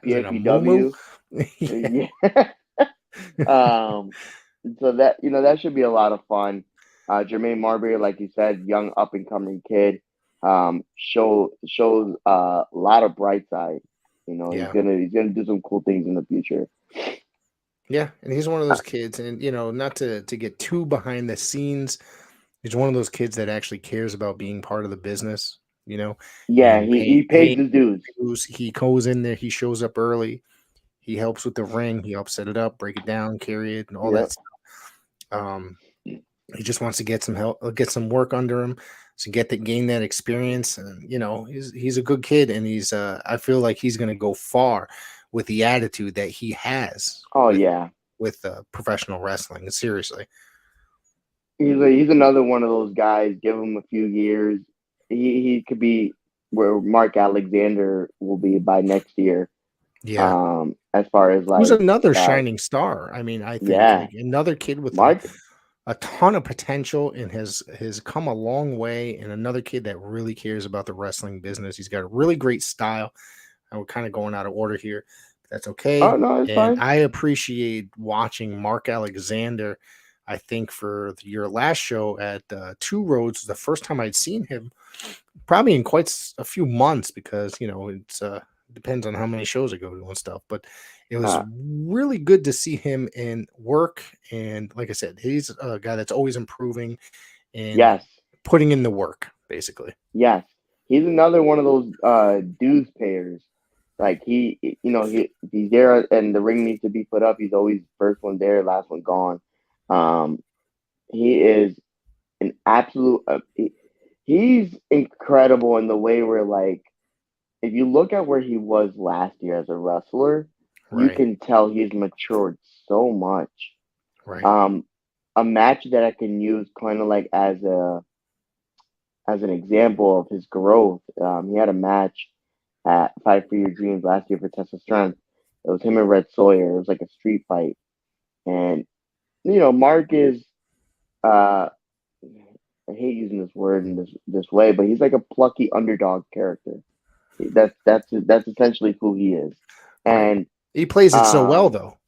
it a moo? PFPW. Yeah. Um, so that should be a lot of fun. Jermaine Marbury, like you said, young up and coming kid, shows a lot of bright side. He's Yeah. gonna do some cool things in the future. Yeah, and he's one of Uh, those kids, and not to get too behind the scenes, he's one of those kids that actually cares about being part of the business, yeah, and he pays paying his dues. dues. He goes in there, he shows up early, he helps with the ring, he helps set it up, break it down, carry it, and all that Yep. stuff. Um, he just wants to get some help, get some work under him, to gain that experience, and he's a good kid, and he's I feel like he's going to go far with the attitude that he has Oh yeah, with professional wrestling. Seriously. he's another one of those guys. Give him a few years, he could be where Mark Alexander will be by next year. Yeah. As far as Who's like, another shining star? I mean, I think yeah, like another kid with Mark. a ton of potential and has come a long way, and another kid that really cares about the wrestling business. He's got a really great style. And we're kind of going out of order here. That's Oh okay. no, it's And fine. I appreciate watching Mark Alexander. I think for your last show at Two Roads, the first time I'd seen him, probably in quite a few months, because it's depends on how many shows I go to and stuff. But it was Uh, really good to see him in work, and like I said, he's a guy that's always improving and yes, putting in the work, basically. yes. He's another one of those dues payers. Like he's there and the ring needs to be put up. He's always first one there, last one gone. Um, he is an absolute. He's incredible in the way where like if you look at where he was last year as a wrestler, you Right, can tell he's matured so much. right, Um, a match that I can use kind of like as an example of his growth. He had a match at Fight for Your Dreams last year for Test of Strength. It was him and Red Sawyer. It was like a street fight, and Mark is uh, I hate using this word in this way, but he's like a plucky underdog character. That's essentially who he is, right. and He plays it so well, um, though.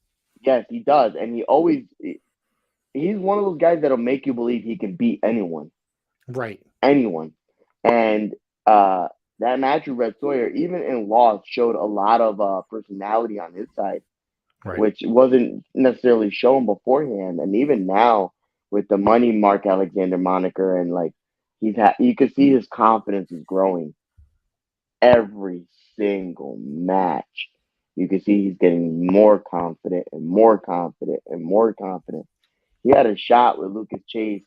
yes, he does, and he's one of those guys that'll make you believe he can beat Right, anyone, and uh, that match with Red Sawyer, even in loss, showed a lot of personality on his side, right, which wasn't necessarily shown beforehand, and even now with the Money Mark Alexander moniker, and like you could see his confidence is growing every single match. You can see he's getting more confident and more confident and more confident. He had a shot with Lucas Chase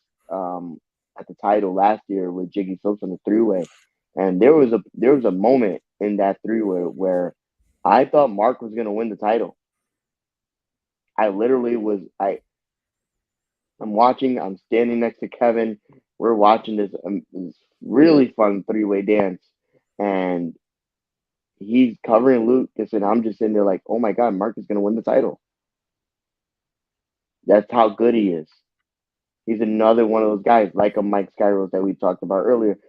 at the title last year with Jiggy Soaps on the three way, and there was a moment in that three way where I thought Mark was going to win the title. I literally was. I'm watching. I'm standing next to Kevin. We're watching this really fun three way dance, and he's covering Lucas, and I'm just sitting there like, oh my god, Mark is gonna win the title. That's how good he is. He's another one of those guys, like a Mike Skyros that we talked about earlier.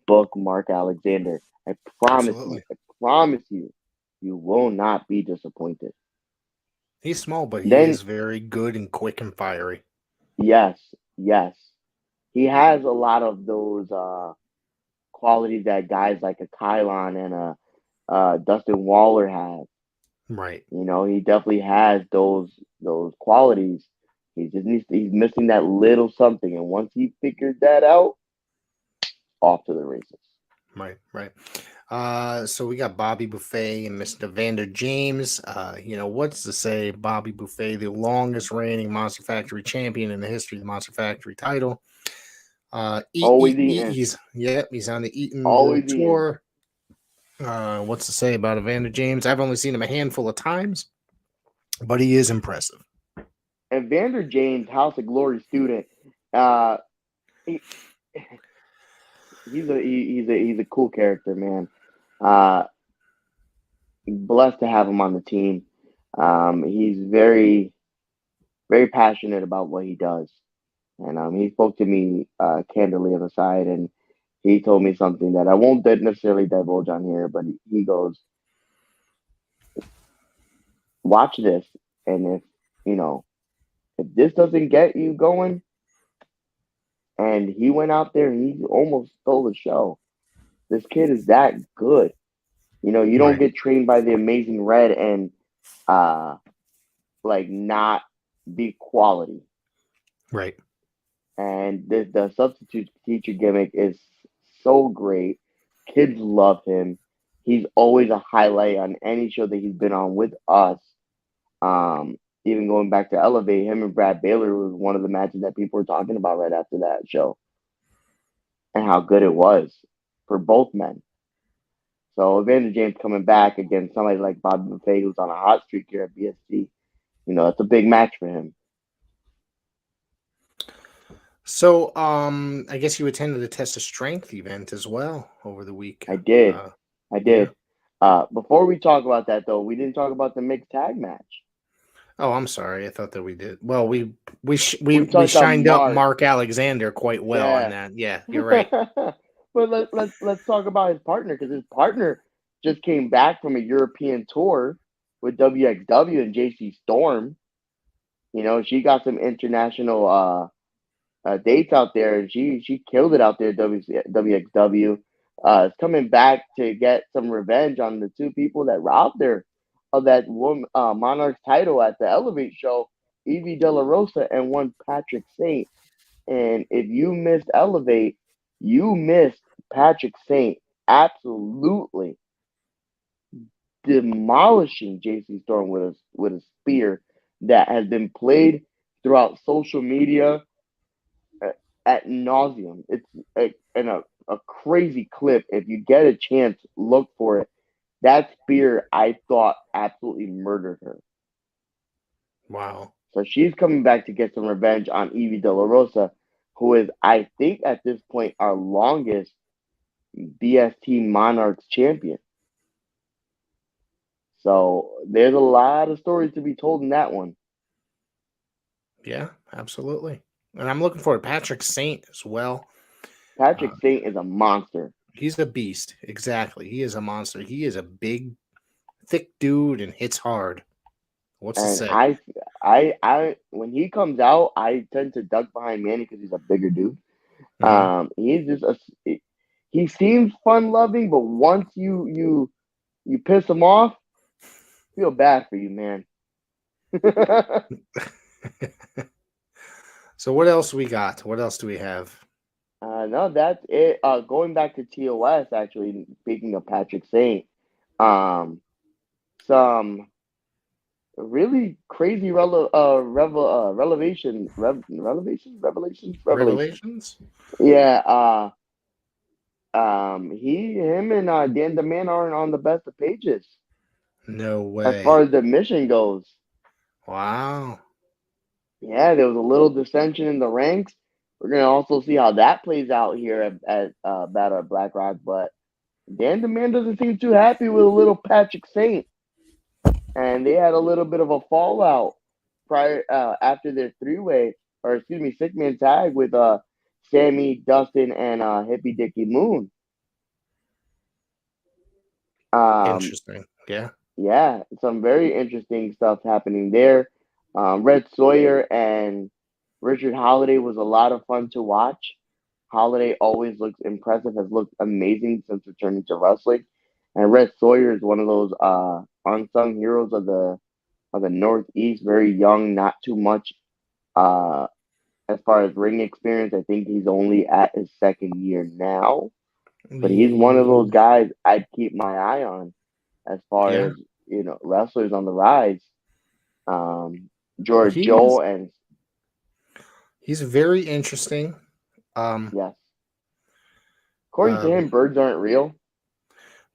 Book Mark Alexander. I promise you, absolutely. I promise you, you will not be disappointed. He's small, but he Then, is very good and quick and fiery. yes, yes, he has a lot of those qualities that guys like a Kylon and a Dustin Waller have. Right. He definitely has those qualities. He's missing that little something, and once he figures that out, off to the races. Right, right. So we got Bobby Buffet and Mr. Vander James. What's to say Bobby Buffet, the longest reigning Monster Factory champion in the history of the Monster Factory title. Eat, Always eat, eat. eating, He's on the Eaton always World eating. Tour. What's to say about Evander James? I've only seen him a handful of times, but he is impressive. And Vander James, House of Glory student, uh, he, he's a cool character, man. Uh, Blessed to have him on the team. He's very passionate about what he does. And he spoke to me candidly on the side, and he told me something that I won't necessarily divulge on here, but he goes, "Watch this, and you know if this doesn't get you going," and he went out there and he almost stole the show. This kid is that good. You don't Right, get trained by the Amazing Red and uh like not be quality. right, And the substitute teacher gimmick is so great. Kids love him. He's always a highlight on any show that he's been on with us. Even going back to Elevate, him and Brad Baylor was one of the matches that people were talking about right after that show, and how good it was for both men. So Evander James coming back against somebody like Bobby Buffet, who's on a hot streak here at BSC, it's a big match for him. So, I guess you attended the Test of Strength event as well over the week. I did. Uh, I yeah. did. Before we talk about that, though, we didn't talk about the mixed tag match. Oh, I'm sorry. I thought that we did. Well, We we talked about shined up Mark. Mark Alexander quite well on Yeah. that. Yeah, you're right. But let's talk about his partner, because his partner just came back from a European tour. with WXW and JC Storm. She got some international dates out there, and she killed it out there at WXW. Is coming back to get some revenge on the two people that robbed her of that woman Monarch's title at the Elevate show, Evie De La Rosa and one Patrick Saint. And if you missed Elevate, you missed Patrick Saint absolutely demolishing JC Storm with a spear that has been played throughout social media at nauseum. It's a crazy clip. If you get a chance, look for it. That spear, I thought, absolutely murdered her. Wow. So she's coming back to get some revenge on Evie De La Rosa, who is, I think, at this point, our longest BST Monarchs champion. So there's a lot of stories to be told in that one. Yeah, absolutely. And I'm looking for Patrick Saint as well. Patrick Saint is a monster. He's a beast. Exactly. He is a monster. He is a big, thick dude and hits hard. What's to say? I when he comes out, I tend to duck behind Manny because he's a bigger dude. He's just he seems fun loving, but once you piss him off, feel bad for you, man. So what else we got? What else do we have? No, that's it. Going back to TOS, actually, speaking of Patrick Saint, some really crazy revelations. Yeah. Him and Dan the Man aren't on the best of pages. No way. As far as the mission goes. Wow. Yeah, there was a little dissension in the ranks. We're gonna also see how that plays out here at Battle of Black Rock, but Dan the Man doesn't seem too happy with a little Patrick Saint. And they had a little bit of a fallout prior after their six-man tag with Sammy, Dustin, and Hippie Dicky Moon. Interesting. Yeah. Yeah, some very interesting stuff happening there. Red Sawyer and Richard Holiday was a lot of fun to watch. Holiday always looks impressive, has looked amazing since returning to wrestling. And Red Sawyer is one of those unsung heroes of the Northeast, very young, not too much as far as ring experience. I think he's only at his second year now. But he's one of those guys I'd keep my eye on as far as, wrestlers on the rise. George Joe and he's very interesting. Yes. According to him, birds aren't real.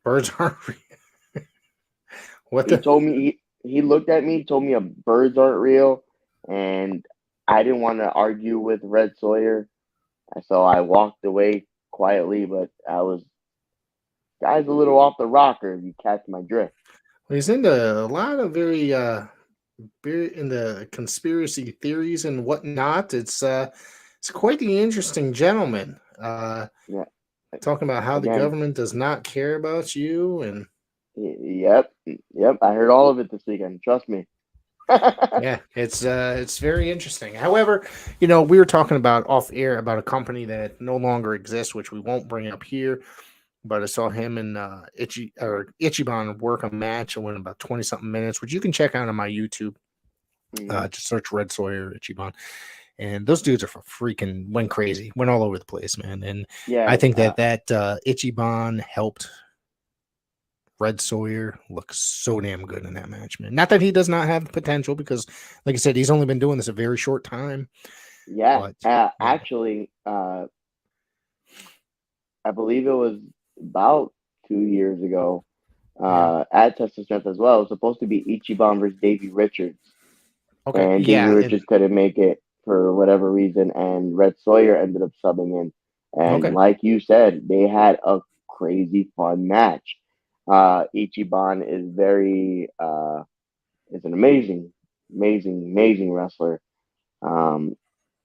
Birds aren't real. He told me he looked at me, told me birds aren't real, and I didn't want to argue with Red Sawyer, so I walked away quietly. But guy's a little off the rocker, if you catch my drift. Well, he's into a lot of very into conspiracy theories and whatnot. It's quite the interesting gentleman. Yeah. Talking about how the government does not care about you and. Yep. I heard all of it this weekend. Trust me. Yeah, it's very interesting. However, we were talking about off air about a company that no longer exists, which we won't bring up here. But I saw him and Ichiban work a match and went about 20-something minutes, which you can check out on my YouTube. Just search Red Sawyer Ichiban. And those dudes are went crazy, went all over the place, man. And I think that Ichiban helped Red Sawyer looks so damn good in that match, man. Not that he does not have the potential, because, like I said, he's only been doing this a very short time. Yeah, but, actually, I believe it was about 2 years ago at Test of Strength as well. It was supposed to be Ichiban versus Davey Richards. Okay, and Davey Richards couldn't make it for whatever reason, and Red Sawyer ended up subbing in. And like you said, they had a crazy fun match. Ichiban is is an amazing wrestler. And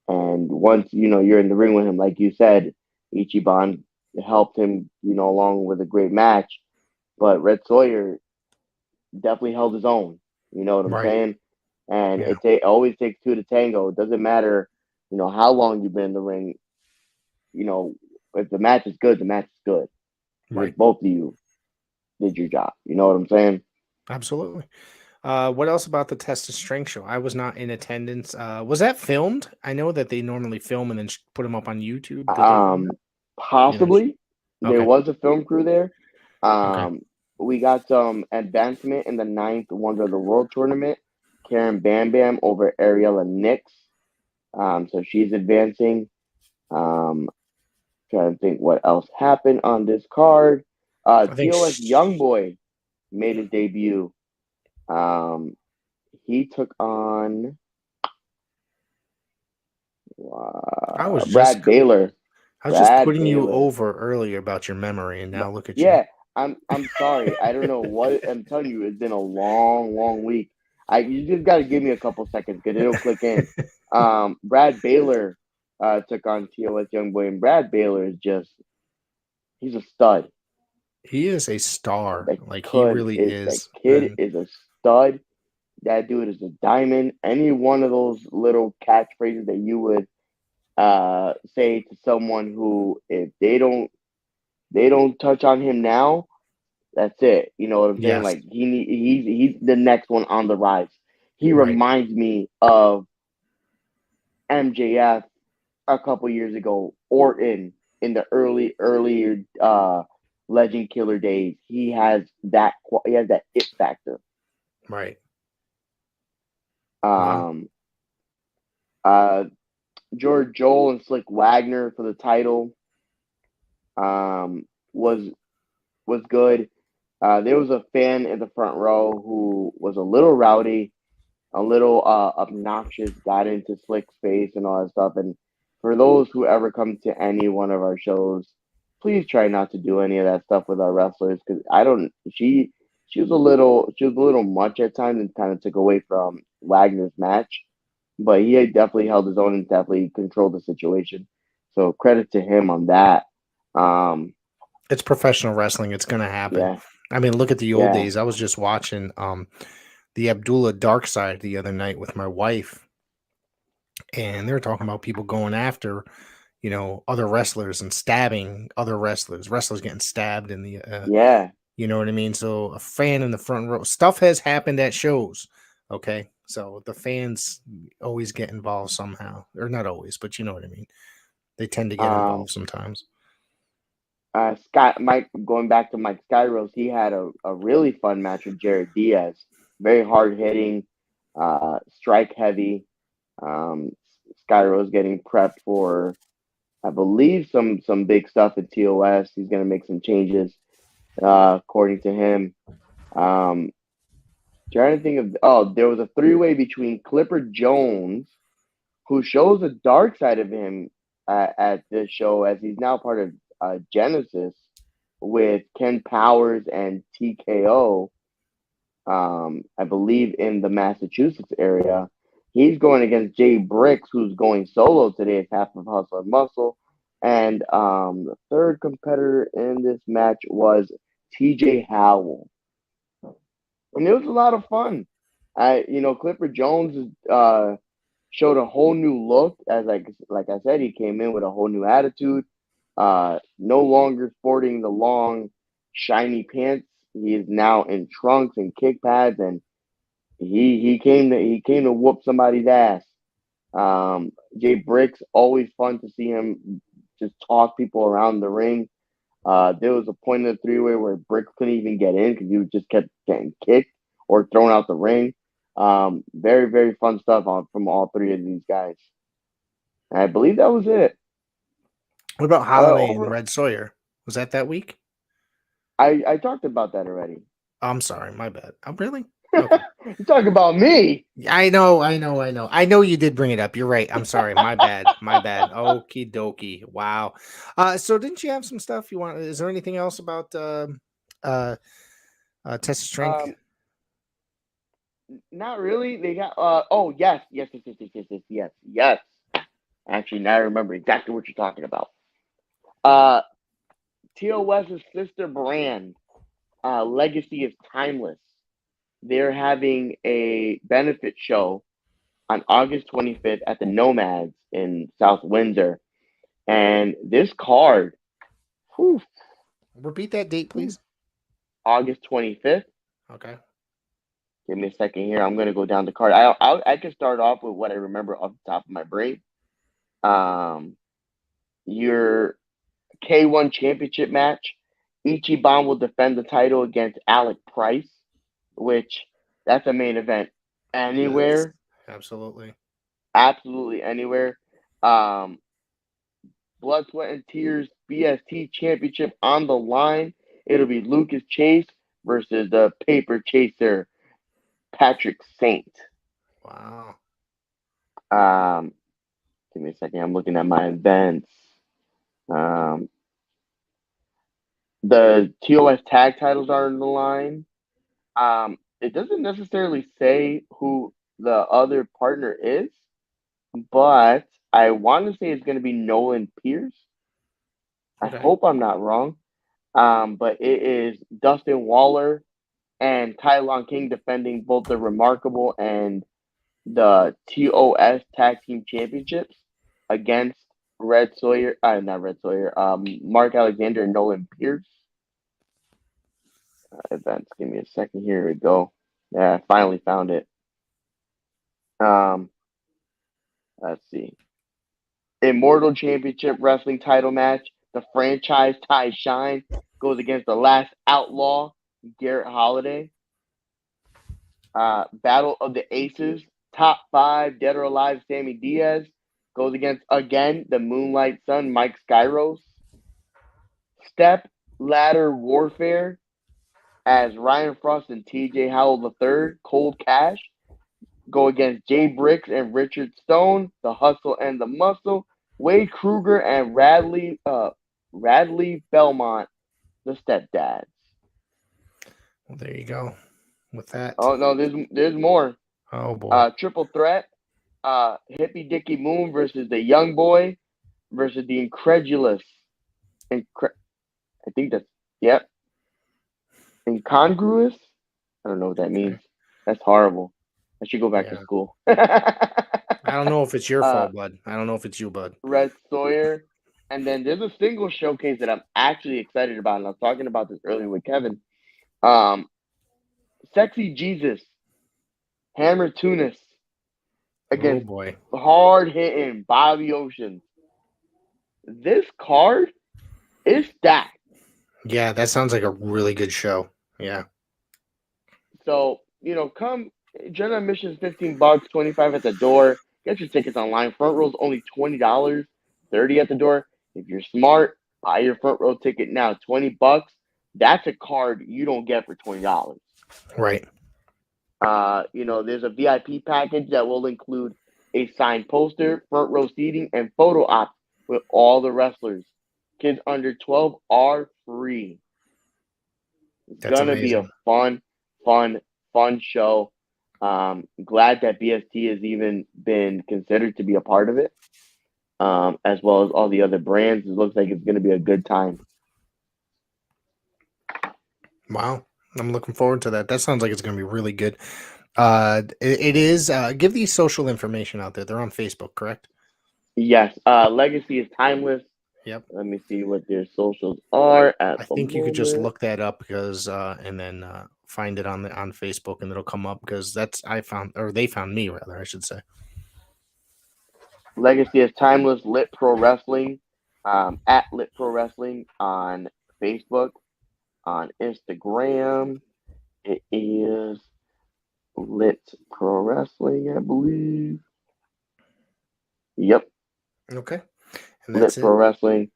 once, you're in the ring with him, like you said, Ichiban helped him, along with a great match. But Red Sawyer, definitely held his own. You know what I'm Right. saying? And Yeah. it always takes two to tango. It doesn't matter, how long you've been in the ring. You know, if the match is good, the match is good because Right. both of you did your job. You know what I'm saying? Absolutely. What else about the Test of Strength show? I was not in attendance. Was that filmed? I know that they normally film and then put them up on YouTube. Did they film that? Um, You know? Possibly there Okay. was a film crew there. Okay. Um, we got some advancement in the ninth Wonder of the World tournament. Karen Bam Bam over Ariella Nix. So she's advancing. Um, Trying to think what else happened on this card. I think. TOS Youngboy made his debut. Um, he took on I was just. Brad Baylor. I was just Brad putting you Baylor. over earlier about your memory, and now look at you. Yeah, I'm sorry. I don't know what I'm telling you. It's been a long, long week. You just got to give me a couple seconds because it'll click in. Brad Baylor took on TOS Youngboy, and Brad Baylor is just he's a stud. He is a star. That Like he kid really is that is. kid And is a stud. That dude is a diamond. Any one of those little catchphrases that you would say to someone who, if they don't touch on him now, that's it. You know what I'm saying? yes, Like he's the next one on the rise. He right. reminds me of MJF a couple years ago, Orton in the earlier Legend Killer days. He has that it factor. Right. Wow. Um, uh, George Joel and Slick Wagner for the title um, was good. There was a fan in the front row who was a little rowdy, a little obnoxious, got into Slick's face and all that stuff. And for those who ever come to any one of our shows, please try not to do any of that stuff with our wrestlers because I don't. She was a little much at times and kind of took away from Wagner's match, but he had definitely held his own and definitely controlled the situation. So credit to him on that. Um, It's professional wrestling. It's going to happen. yeah, I mean, look at the old yeah, days. I was just watching the Abdullah Dark Side the other night with my wife, and they were talking about people going after, other wrestlers and stabbing other wrestlers. Wrestlers getting stabbed in the, yeah. you know what I mean? So a fan in the front row. Stuff has happened at shows. Okay, so the fans always get involved somehow, or not always, but you know what I mean. They tend to get Um, involved sometimes. Scott Mike going back to Mike Skyros, he had a really fun match with Jared Diaz. Very hard hitting, strike heavy. Um, Skyros getting prepped for, I believe, some big stuff at TOS. He's going to make some changes, according to him. Um, Trying to think of there was a three-way between Clipper Jones, who shows a dark side of him at this show as he's now part of Genesis with Ken Powers and TKO. I believe in the Massachusetts area. He's going against Jay Bricks, who's going solo today as half of Hustle and Muscle. And the third competitor in this match was TJ Howell. And it was a lot of fun. Clipper Jones showed a whole new look as like I said, he came in with a whole new attitude. No longer sporting the long, shiny pants. He is now in trunks and kick pads, and he came to whoop somebody's ass. Jay Bricks, always fun to see him just toss people around the ring. There was a point in the three-way where Bricks couldn't even get in because he just kept getting kicked or thrown out the ring. Very, very fun stuff from all three of these guys. And I believe that was it. What about Holiday and Over, Red Sawyer? Was that week? I talked about that already. Oh, I'm sorry, my bad. Oh, really? Okay. You talk about me. I know. I know you did bring it up. You're right. I'm sorry. My bad. My bad. Okie dokie. Wow. So didn't you have some stuff you want? Is there anything else about uh Test of Strength? Um, Not really. They got. Oh yes, yes, yes, yes, yes, yes, yes, yes, yes. Actually, now I remember exactly what you're talking about. Uh, TOS's sister brand, Legacy is Timeless. they're having a benefit show on August 25th at the Nomads in South Windsor. And this card, whew, Repeat that date, please. August 25th. Okay. Give me a second here. I'm going to go down the card. I can start off with what I remember off the top of my brain. Your K1 championship match. Ichiban will defend the title against Alec Price, which that's a main event anywhere. Yes, absolutely. Absolutely anywhere. Um, Blood, Sweat, and Tears BST Championship on the line. It'll be Lucas Chase versus the paper chaser, Patrick Saint. Wow. Give me a second. I'm looking at my events. The TOS tag titles are on the line. It doesn't necessarily say who the other partner is, but I want to say it's going to be Nolan Pierce. I Okay. hope I'm not wrong. But it is Dustin Waller and Tylon King defending both the Remarkable and the TOS Tag Team Championships against not Red Sawyer, Mark Alexander and Nolan Pierce. Events. Give me a second. Here we go. Yeah, I finally found it. Let's see. Immortal Championship Wrestling title match. The franchise tie shine goes against the last outlaw, Garrett Holiday. Battle of the Aces. Top 5, Dead or Alive, Sammy Diaz goes against, again, the Moonlight Sun, Mike Skyros. Step Ladder Warfare as Ryan Frost and TJ Howell III, Cold Cash, go against Jay Bricks and Richard Stone, the Hustle and the Muscle, Wade Kruger and Radley Belmont, the Stepdads. Well, there you go. With that. Oh no, there's more. Oh boy. Triple threat. Hippie Dicky Moon versus the Young Boy versus the Incredulous. I think that's yep. Incongruous. I don't know what that means. That's horrible. I should go back to school. I don't know if it's your fault, bud. I don't know if it's you, bud. Red Sawyer. And then there's a single showcase that I'm actually excited about, and I was talking about this earlier with Kevin. Sexy Jesus, Hammer Tunis against hard hitting Bobby Ocean. This card is stacked. Yeah, that sounds like a really good show. Yeah. So, come general admission is $15, $25 at the door. Get your tickets online. Front row's only $20, $30 at the door. If you're smart, buy your front row ticket now. $20. That's a card you don't get for $20. Right. There's a VIP package that will include a signed poster, front row seating, and photo ops with all the wrestlers. Kids under 12 are free. It's gonna be a fun show. Glad that BST has even been considered to be a part of it, as well as all the other brands. It looks like it's gonna be a good time. Wow. I'm looking forward to that. That sounds like it's going to be really good. It is. Give the social information out there. They're on Facebook, correct? Yes. Legacy is timeless. Yep. Let me see what their socials are. I think you could just look that up because, and then find it on Facebook, and it'll come up because they found me rather, I should say. Legacy is timeless. Lit Pro Wrestling, at Lit Pro Wrestling on Facebook. On Instagram, it is Lit Pro Wrestling, I believe. Yep. Okay. And that's Lit Pro Wrestling.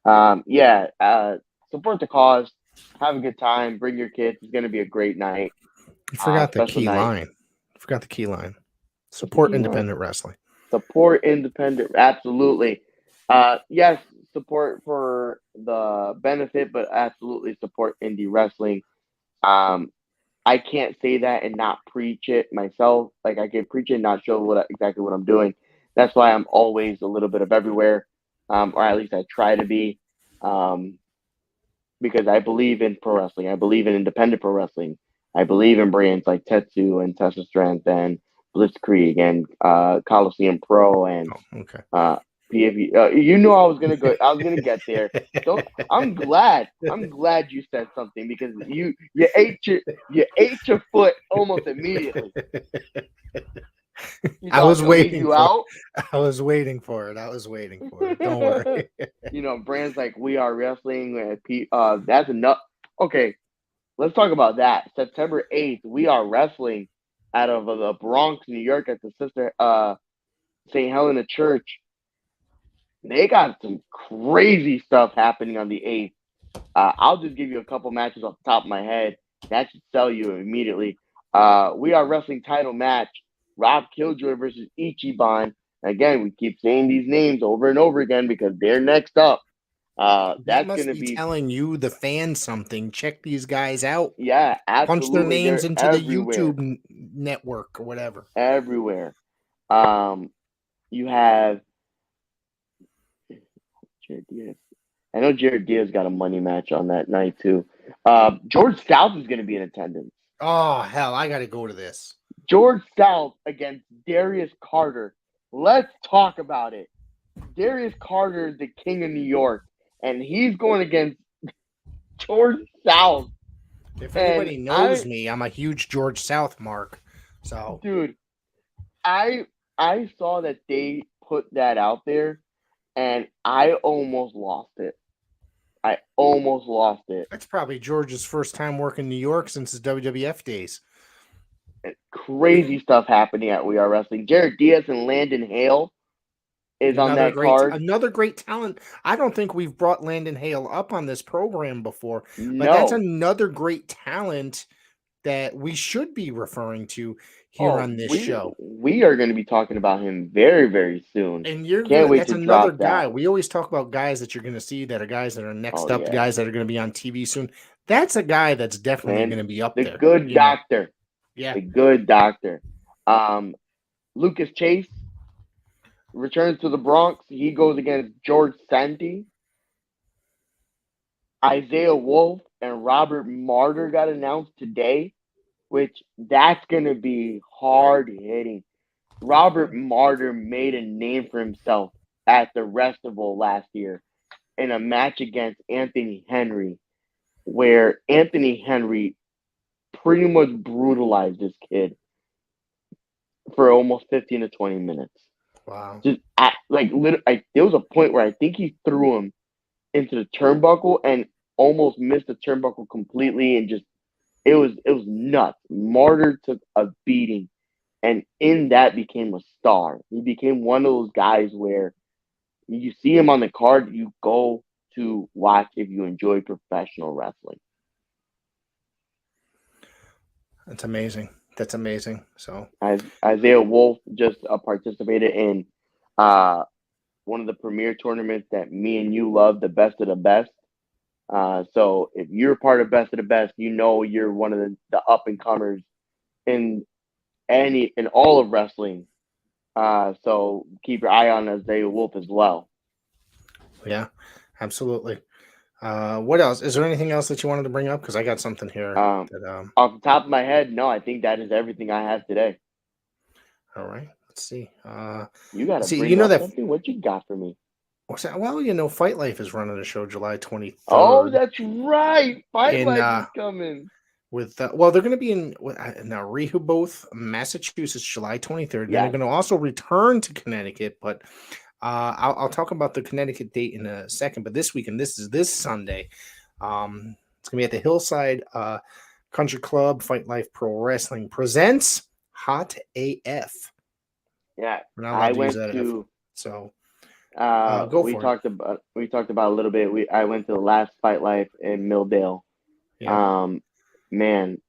Support the cause. Have a good time. Bring your kids. It's going to be a great night. You forgot the key line. You forgot the key line. Support independent wrestling. Support independent. Absolutely. Yes, support for the benefit, but absolutely support indie wrestling. I can't say that and not preach it myself. Like I can preach it and not show exactly what I'm doing. That's why I'm always a little bit of everywhere, or at least I try to be, because I believe in pro wrestling. I believe in independent pro wrestling. I believe in brands like Tetsu and Tesla Strength and Blitzkrieg and Coliseum Pro and Oh, okay. PFE. You know I was gonna go. I was gonna get there. Don't. I'm glad. I'm glad you said something because you ate your foot almost immediately. You I thought I was was gonna leave waiting you for out. I was waiting for it. I was waiting for it. Don't worry. Brands like We Are Wrestling. That's enough. Okay, let's talk about that. September 8th, We Are Wrestling out of the Bronx, New York, at the Sister St. Helena Church. They got some crazy stuff happening on the 8th. I'll just give you a couple matches off the top of my head. That should sell you immediately. We Are Wrestling title match. Rob Killjoy versus Ichiban. Again, we keep saying these names over and over again because they're next up. That That's going must to be be, telling you, the fan, something. Check these guys out. yeah, Punch their absolutely. names They're into the everywhere. YouTube network or whatever. Everywhere. Um, you have Jared Diaz. I know Jared Diaz got a money match on that night too. George South is going to be in attendance. Oh, hell, I got to go to this. George South against Darius Carter. Let's talk about it. Darius Carter is the king of New York, and he's going against George South. If And anybody knows me, I'm a huge George South mark. So, dude, I saw that they put that out there, and I almost lost it. I almost lost it. that's probably George's first time working New York since his WWF days. Crazy stuff happening at We Are Wrestling. Jared Diaz and Landon Hale is on that card. Another great talent. I don't think we've brought Landon Hale up on this program before, but that's No. another great talent that we should be referring to here Oh, on this we show. we are going to be talking about him very, very soon. And Can't wait that's to another drop guy. that. We always talk about guys that you're gonna see that are guys that are Oh next up, yeah, guys that are gonna be on TV soon. That's a guy that's definitely man, gonna be up the there. good doctor, Yeah. the good doctor. Lucas Chase returns to the Bronx. He goes against George Santi. Isaiah Wolf and Robert Martyr got announced today, which that's going to be hard hitting. Robert Martyr made a name for himself at the Festival last year in a match against Anthony Henry, where Anthony Henry pretty much brutalized this kid for almost 15 to 20 minutes. Wow. Just there was a point where I think he threw him into the turnbuckle and almost missed the turnbuckle completely, and just it was nuts. Martyr took a beating, and in that became a star. He became one of those guys where you see him on the card, you go to watch if you enjoy professional wrestling. That's amazing. That's amazing. So Isaiah Wolf just participated in one of the premier tournaments that me and you love, the Best of the Best. So if you're part of Best of the Best, you know you're one of the up and comers in all of wrestling. So keep your eye on Isaiah Wolf as well. yeah, absolutely. What else? Is there anything else that you wanted to bring up? Because I got something here. Off the top of my head, no, I think that is everything I have today. All right. Let's see. You got to see. bring up something. What you got for me? What's that? Well, Fight Life is running a show July 23rd. Oh, that's right. Fight Life is coming. With they're going to be in now Rehoboth, Massachusetts, July 23rd. Yeah. Then they're going to also return to Connecticut, but I'll talk about the Connecticut date in a second. But this weekend, this is this Sunday. It's going to be at the Hillside Country Club. Fight Life Pro Wrestling presents Hot AF. Yeah, I went to so. We talked about a little bit. I went to the last Fight Life in Milldale. Yeah. Man,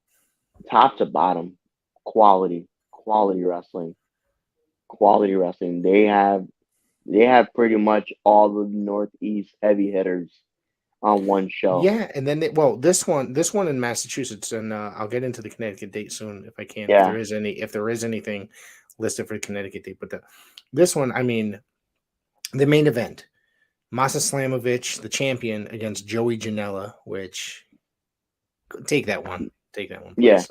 top to bottom, quality wrestling. They have pretty much all the Northeast heavy hitters on one show. Yeah, and then this one in Massachusetts, and I'll get into the Connecticut date soon if I can. Yeah. If there is anything listed for the Connecticut date, but this one, I mean, the main event, Masa Slamovich, the champion, against Joey Janela, which take that one. take that one, Yeah. please.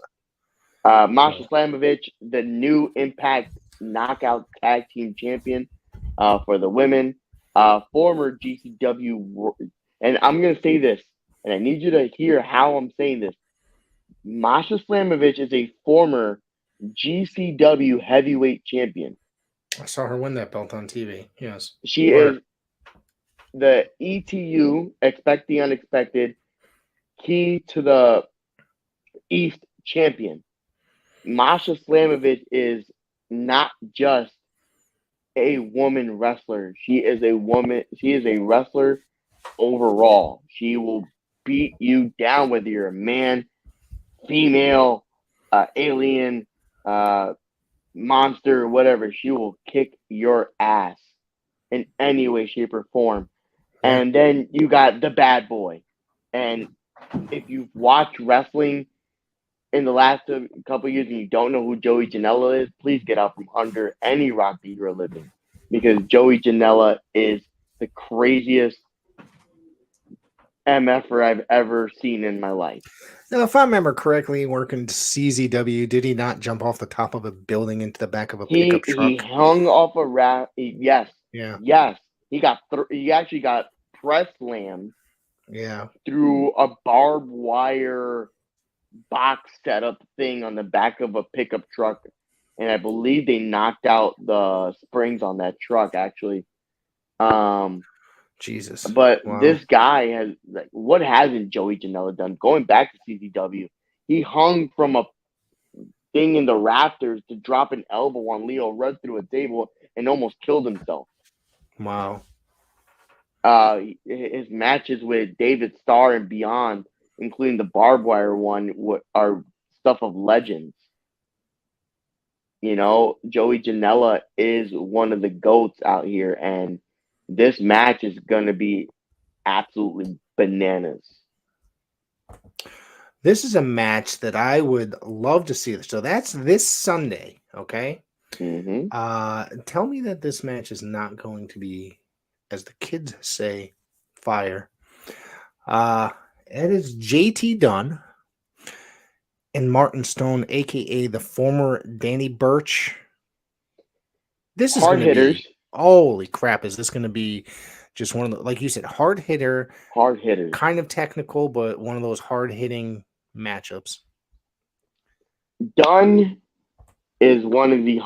Masha So, Slamovich, the new Impact Knockout Tag Team Champion for the women, former GCW, and I'm gonna say this, and I need you to hear how I'm saying this. Masha Slamovich is a former GCW heavyweight champion. I saw her win that belt on TV. Yes. She Or is the ETU, expect the unexpected, key to the East champion. Masha Slamovich is not just a woman wrestler. She is a woman. She is a wrestler overall. She will beat you down whether you're a man, female, alien, uh, monster, whatever. She will kick your ass in any way, shape, or form. yeah. And then you got the bad boy. And if you've watched wrestling in the last couple of years and you don't know who Joey Janela is, please get out from under any rock that you're living, because Joey Janela is the craziest MFer I've ever seen in my life. Now, if I remember correctly, working CZW, did he not jump off the top of a building into the back of a pickup He truck? hung off a rat. Yes, Yeah. yes. He actually got press slammed Yeah. through a barbed wire box setup thing on the back of a pickup truck, and I believe they knocked out the springs on that truck actually. Um, Jesus. but Wow. this guy has, like, what hasn't Joey Janela done? Going back to CZW, he hung from a thing in the rafters to drop an elbow on Leo Rudd through a table and almost killed himself. Wow. His matches with David Starr and beyond, including the barbed wire one, are stuff of legends. You know, Joey Janela is one of the goats out here, and this match is going to be absolutely bananas. This is a match that I would love to see. So that's this Sunday. Okay. Mm-hmm. Tell me that this match is not going to be, as the kids say, fire. Uh, it is JT Dunn and Martin Stone, aka the former Danny Burch. This is Hard going to hitters, be, holy crap! Is this going to be just one of the, like you said, hard hitter, hard hitters. kind of technical, but one of those hard hitting matchups? Dunn is one of the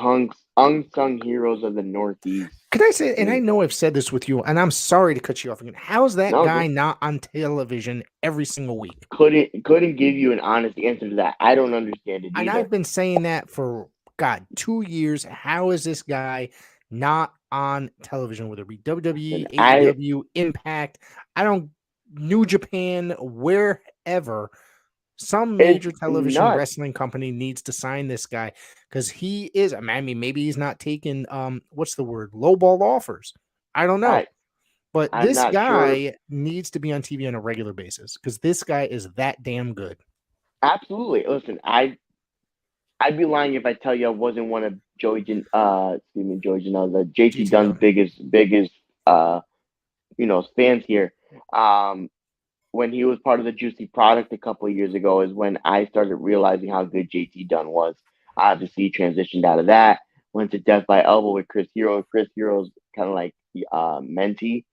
unsung heroes of the Northeast. Could I say, and I Mm. know I've said this with you, and I'm sorry to cut you off again. How's that No, guy not on television every single week? couldn't give you an honest answer to that. I don't understand it And either. I've been saying that for God 2 years. How is this guy not on television? Whether it be WWE, And I AEW, Impact, I don't New Japan, wherever. Some it's major television nuts. wrestling company needs to sign this guy because he is. I mean, maybe he's not taking what's the word, lowball offers. I don't know. I But I'm this not sure. guy needs to be on TV on a regular basis because this guy is that damn good. Absolutely. Listen, I'd be lying if I tell you I wasn't one of Joey Janela, the JT GT Dunn's Dunn. biggest fans here. Um when he was part of the Juicy Product a couple of years ago is when I started realizing how good JT Dunn was. Obviously, he transitioned out of that, went to Death by Elbow with Chris Hero. Chris Hero's kind of like mentee,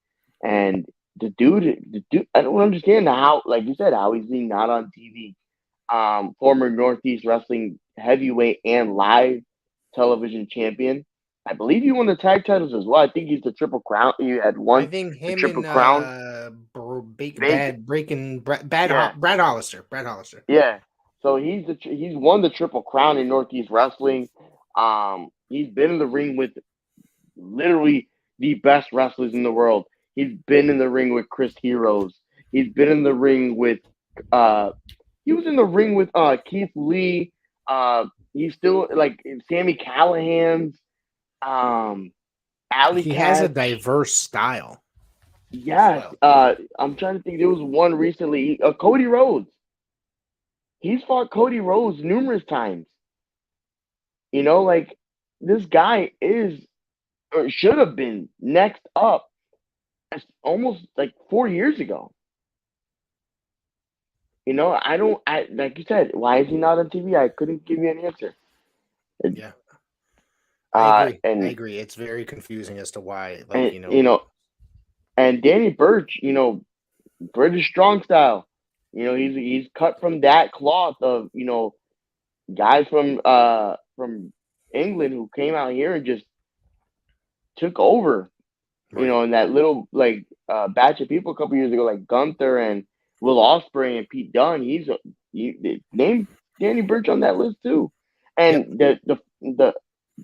and the dude, I don't understand how, like you said, how he's not on TV. Former Northeast Wrestling heavyweight and live television champion. I believe he won the tag titles as well. I think he's the Triple Crown. He had I won think the him Triple and Crown. Vacant. Yeah, Brad Hollister. Brad Hollister. yeah. So he's won the Triple Crown in Northeast Wrestling. He's been in the ring with literally the best wrestlers in the world. He's been in the ring with Chris Heroes. He's been in the ring with uh he was in the ring with Keith Lee. He's still like Sammy Callahan's, um Alley He has a Catch. diverse style as Yes. well. I'm trying to think. There was one recently. Cody Rhodes. He's fought Cody Rhodes numerous times. Like, this guy is, or should have been, next up almost like 4 years ago. I don't. I like you said. Why is he not on TV? I couldn't give you an answer. Yeah, I agree. I And agree. It's very confusing as to why, like, and and Danny Burch, British strong style. He's cut from that cloth of guys from England who came out here and just took over. right. And that little like batch of people a couple years ago, like Gunther and Will Ospreay and Pete Dunne. Name Danny Burch on that list too, Yep. and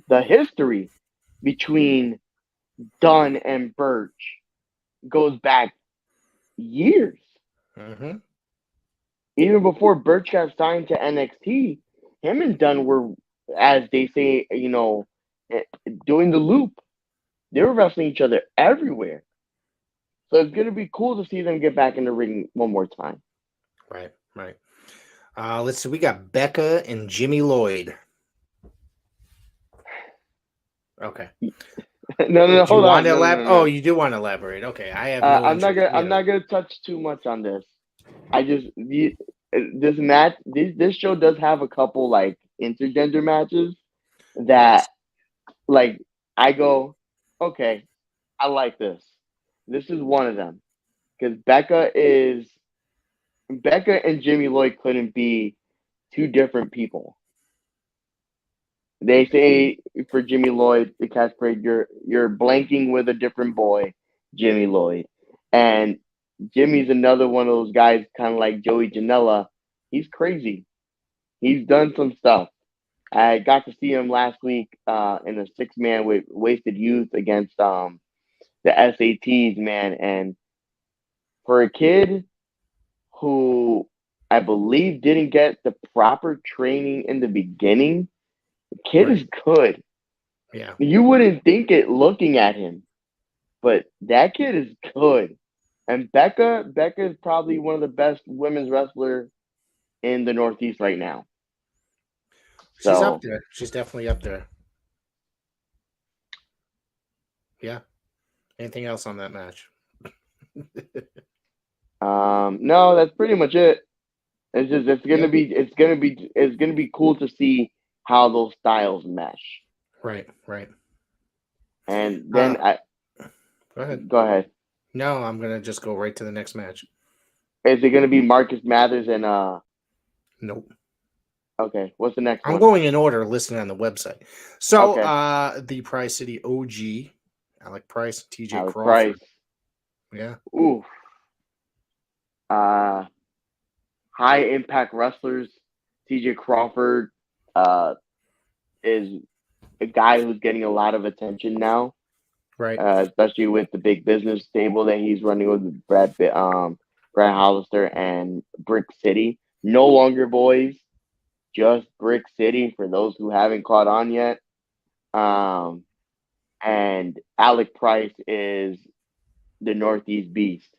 the history between Dunn and Burch goes back years. Mm-hmm. Even before Burch got signed to NXT, him and Dunn were, as they say, eh, doing the loop. They were wrestling each other everywhere. So it's gonna be cool to see them get back in the ring one more time. Right. Right. Let's see. We got Becca and Jimmy Lloyd. Okay. No, no, no, Do you hold want on. to No, no, elaborate? no, Oh, no. you do want to elaborate. Okay. I have no I'm not interest gonna. I'm either. not gonna touch too much on this. I just this match. This show does have a couple like intergender matches that Yes. like I go, okay, I like this. This is one of them because Becca and Jimmy Lloyd couldn't be two different people. They say for Jimmy Lloyd, the catchphrase, you're blanking with a different boy, Jimmy Lloyd. And Jimmy's another one of those guys, kind of like Joey Janela. He's crazy. He's done some stuff. I got to see him last week in a 6-man with Wasted Youth against the SATs, man. And for a kid who I believe didn't get the proper training in the beginning, the kid Right. is good. Yeah. You wouldn't think it looking at him, but that kid is good. And Becca is probably one of the best women's wrestlers in the Northeast right now. She's up So, there. She's definitely up there. Yeah. Anything else on that match? no, that's pretty much it. It's just Yeah. it's gonna be cool to see how those styles mesh. Right. Right. And then Uh, I go ahead. go ahead. No, I'm gonna just go right to the next match. Is it gonna be Marcus Mathers and Nope. okay, what's the next I'm one? going in order listed on the website. So, Okay. the Price City OG, Alec Price, TJ Alex Crawford. Price. Yeah. Ooh. Uh high impact wrestlers. TJ Crawford uh is a guy who's getting a lot of attention now, Right. especially with the big business stable that he's running with Brad Hollister and Brick City. No longer boys, just Brick City for those who haven't caught on yet. Um, and Alec Price is the Northeast Beast,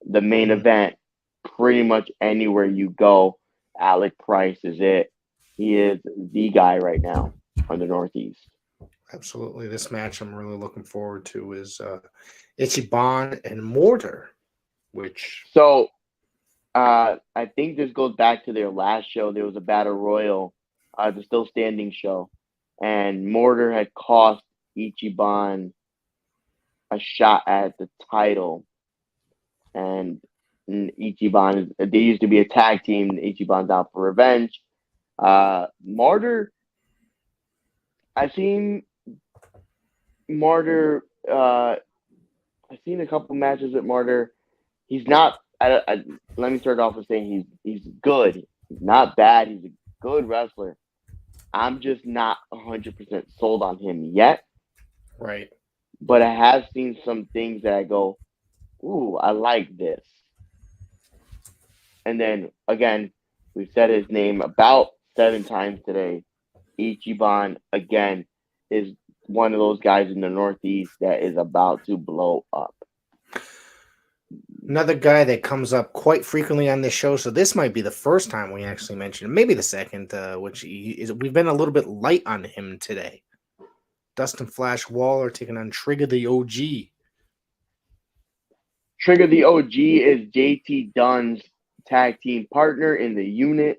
the main Mhm. event. Pretty much anywhere you go, Alec Price is it. He is the guy right now on the Northeast. Absolutely. This match I'm really looking forward to is Ichiban and Mortar, which So I think this goes back to their last show. There was a battle royal, the still standing show, and Mortar had cost Ichiban a shot at the title. And Ichiban, they used to be a tag team. Ichiban's out for revenge. Mortar, I've seen Martyr. I've seen a couple matches with Martyr. He's not. Let me start off with saying he's good. He's not bad. He's a good wrestler. I'm just not 100% sold on him yet. right. But I have seen some things that I go, ooh, I like this. And then again, we've said his name about 7 times today. Ichiban again is one of those guys in the Northeast that is about to blow up. Another guy that comes up quite frequently on this show. So this might be the first time we actually mentioned him, maybe the second, which we've been a little bit light on him today. Dustin Flash Waller taking on Trigger the OG. Trigger the OG is JT Dunn's tag team partner in the unit.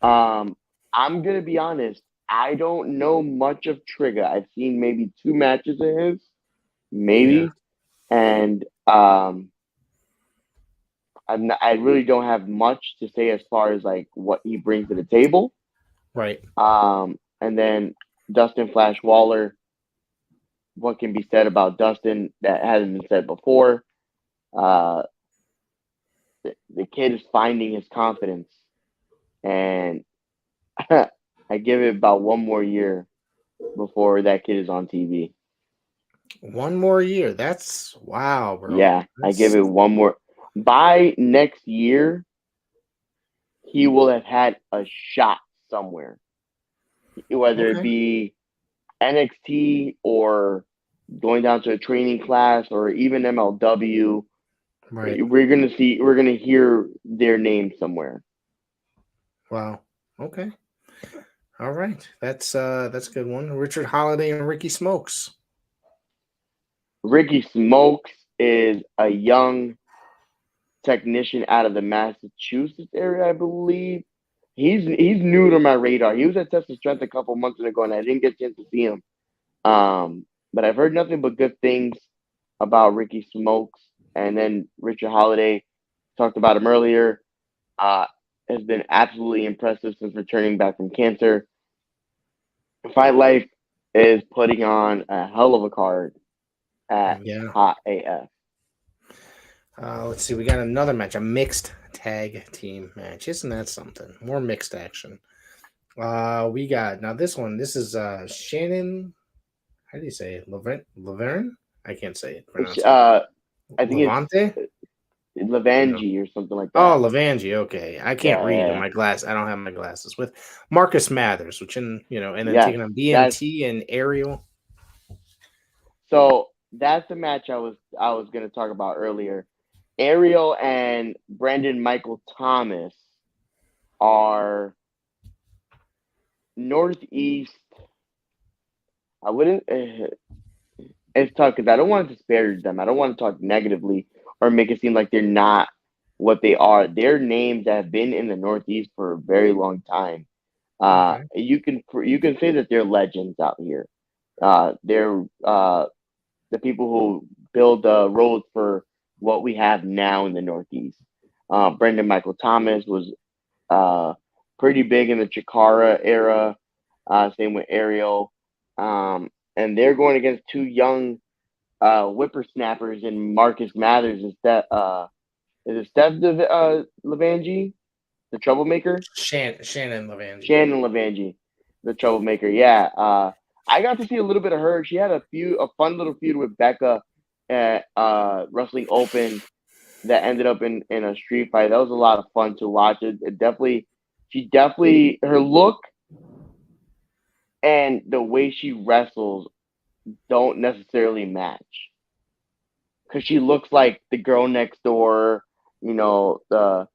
I'm gonna be honest. I don't know much of Trigger. I've seen maybe 2 matches of his, Yeah. maybe, and I really don't have much to say as far as like what he brings to the table. Right. And then Dustin Flash Waller. What can be said about Dustin that hasn't been said before? Uh, the kid is finding his confidence, and I give it about one more year before that kid is on TV. One more year. That's wow, bro. Yeah, I give That's it one more. By next year, he will have had a shot somewhere, whether it okay. be NXT or going down to a training class or even MLW. Right. We're gonna hear their name somewhere. Wow. Okay. All right. That's a good one. Richard Holiday and Ricky Smokes. Ricky Smokes is a young technician out of the Massachusetts area, I believe. He's new to my radar. He was at Test of Strength a couple months ago, and I didn't get a chance to see him. But I've heard nothing but good things about Ricky Smokes. And then Richard Holiday, talked about him earlier, uh, has been absolutely impressive since returning back from cancer. Fight Life is putting on a hell of a card at Yeah. Hot AF. Let's see. We got another match, a mixed tag team match. Isn't that something? More mixed action. We got now this one. This is Shannon. How do you say it? Laverne? I can't say it. Pronounce it. I think Levante? it's No. Levangie or something like Oh, that. Lavangi. Okay, I can't Yeah, read yeah, on yeah. my glass. I don't have my glasses with Marcus Mathers, which and then Yes, taking on that's DMT and Ariel. so that's the match I was gonna talk about earlier. Ariel and Brandon Michael Thomas are Northeast. I wouldn't. It's tough because I don't want to disparage them. I don't want to talk negatively or make it seem like they're not what they are. They're names that have been in the Northeast for a very long time. Okay. You can say that they're legends out here. They're the people who build the roads for what we have now in the Northeast. Brendan Michael Thomas was uh, pretty big in the Chikara era. Same with Ariel. And they're going against 2 young whippersnappers in Marcus Mathers instead. Is it Steph Levangie, the troublemaker? Shannon Lavangi. Shannon Levangie, the troublemaker. Yeah. I got to see a little bit of her. She had a fun little feud with Becca at Wrestling Open that ended up in a street fight. That was a lot of fun to watch. She definitely, her look and the way she wrestles don't necessarily match because she looks like the girl next door. You know, the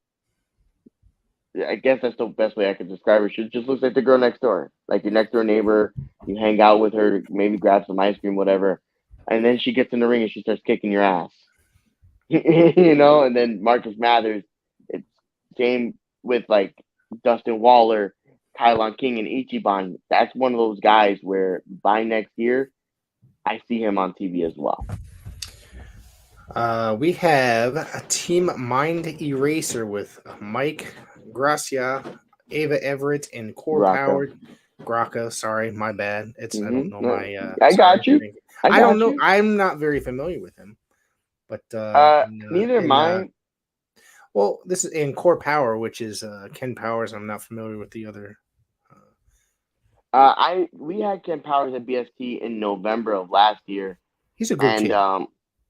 I guess that's the best way I could describe her. She just looks like the girl next door, like your next door neighbor. You hang out with her, maybe grab some ice cream, whatever, and then she gets in the ring and she starts kicking your ass. And then Marcus Mathers, it's same with like Dustin Waller, Kylon King, and Ichiban. That's one of those guys where by next year, I see him on TV as well. We have a Team Mind Eraser with Mike Gracia, Ava Everett, and Core Raka. Powered. Graka, sorry, my bad. I don't know my I sorry. got you. I don't know. I'm not very familiar with him. But Neither mine. Well, this is in Core Power, which is Ken Powers. I'm not familiar with the other. We had Ken Powers at BST in November of last year, He's a good and kid.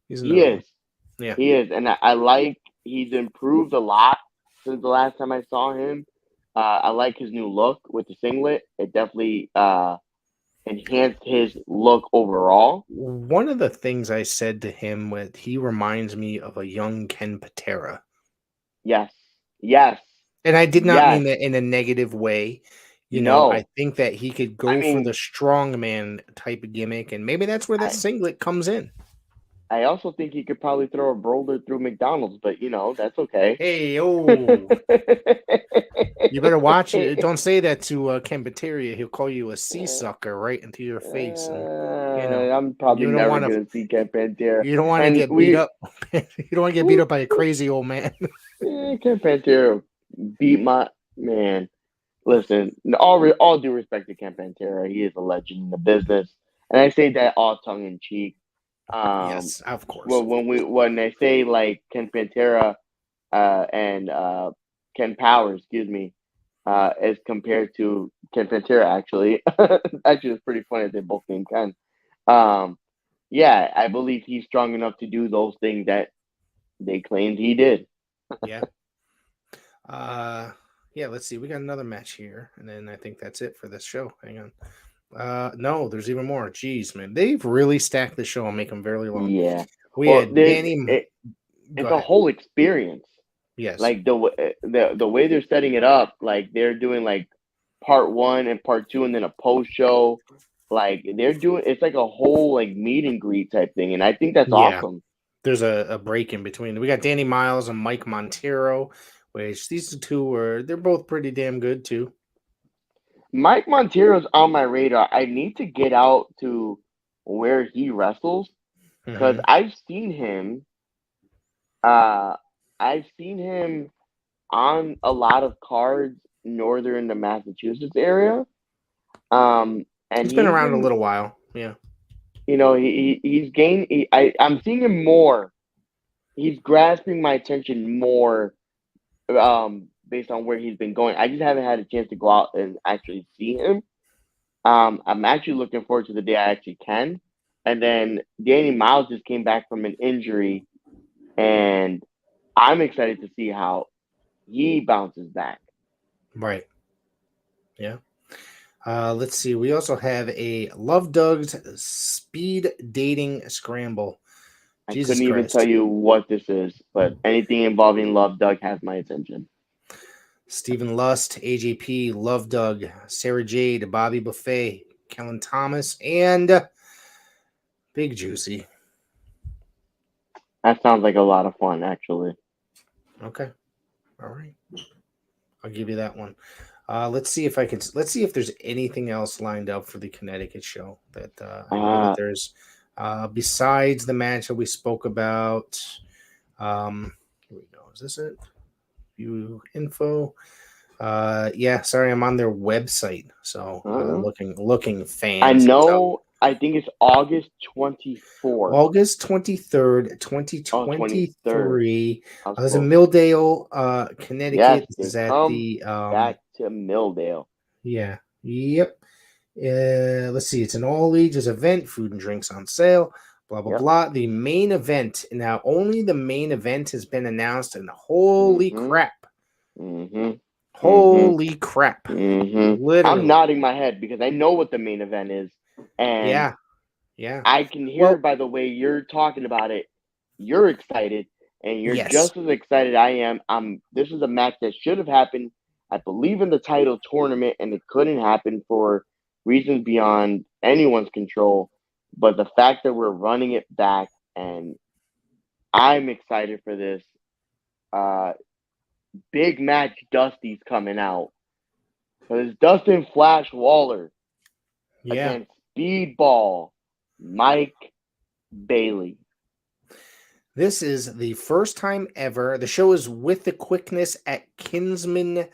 He's he another one. is, Yeah. he is, and I like he's improved a lot since the last time I saw him. I like his new look with the singlet. It definitely enhanced his look overall. One of the things I said to him was he reminds me of a young Ken Patera. Yes, yes, And I did not yes. mean that in a negative way. I No, think that he could I go for mean, the strongman type of gimmick, and maybe that's where that I, singlet comes in. I also think he could probably throw a roller through McDonald's, but that's okay. Hey, oh, you better watch it. Don't say that to Ken Bateria. He'll call you a sea sucker right into your face, and I'm probably you don't never want to. gonna see Ken Pantera, You don't want to and get beat up. You don't want to get beat up by a crazy old man. Ken Pantera beat my man. Listen, all due respect to Ken Pantera, he is a legend in the business, and I say that all tongue in cheek. Um, Yes, of course. well, when I say like Ken Pantera, and Ken Powers, excuse me, as compared to Ken Pantera, actually, actually, it's pretty funny that they both named Ken. Um, yeah, I believe he's strong enough to do those things that they claimed he did. Yeah. Yeah, let's see. We got another match here, and then I think that's it for this show. Hang on. No, there's even more. Jeez, man. They've really stacked the show and make them very long. Yeah. We Well, had Danny. Go it's a ahead. whole experience. Yes. Like the way they're setting it up, like they're doing like part one and part two, and then a post show. Like they're doing, it's like a whole like meet and greet type thing, and I think that's Yeah. awesome. There's a break in between. We got Danny Miles and Mike Montero, which these two they're both pretty damn good too. Mike Montero's on my radar. I need to get out to where he wrestles because Hmm. Uh, I've seen him on a lot of cards northern the Massachusetts area. And He's been he's around a been, little while. Yeah. he's gained. I'm seeing him more. He's grasping my attention more. Based on where he's been going, I just haven't had a chance to go out and actually see him. I'm actually looking forward to the day I actually can. And then Danny Miles just came back from an injury, and I'm excited to see how he bounces back. Right. Yeah. Let's see. We also have a Love Doug's speed dating scramble. I Jesus couldn't even tell Christ. you what this is, but anything involving Love Doug has my attention. Stephen Lust, AJP, Love Doug, Sarah Jade, Bobby Buffet, Kellen Thomas, and Big Juicy. That sounds like a lot of fun, actually. Okay. All right. I'll give you that one. Let's see if I can. Let's see if there's anything else lined up for the Connecticut show that I know that Uh, there's besides the match that we spoke about. Here we go. Is this it? View info. Yeah. Sorry, I'm on their website, so uh, looking I fans. know. I think it's August 24th. August 23rd, Oh, 23rd. 2023. I was This is in close. Milldale, Yes, Connecticut. This they is at come the back to Milldale. yeah. Yep. Let's see. It's an all ages event, food and drinks on sale, blah, blah, Yep. blah. The main event. Now, only the main event has been announced, and holy Mm-hmm. crap. Mm-hmm. Mm-hmm. Holy crap. Mm-hmm. I'm Literally. nodding my head because I know what the main event is. And Yeah. Yeah. I can hear Well, by the way you're talking about it, you're excited, and you're yes. just as excited I am. This is a match that should have happened, I believe, in the title tournament, and it couldn't happen for reasons beyond anyone's control. But the fact that we're running it back, and I'm excited for this. Uh, Big match Dusty's coming out. Because Dustin Flash Waller Yeah. against Speedball Mike Bailey. This is the first time ever. The show is with the quickness at Kinsman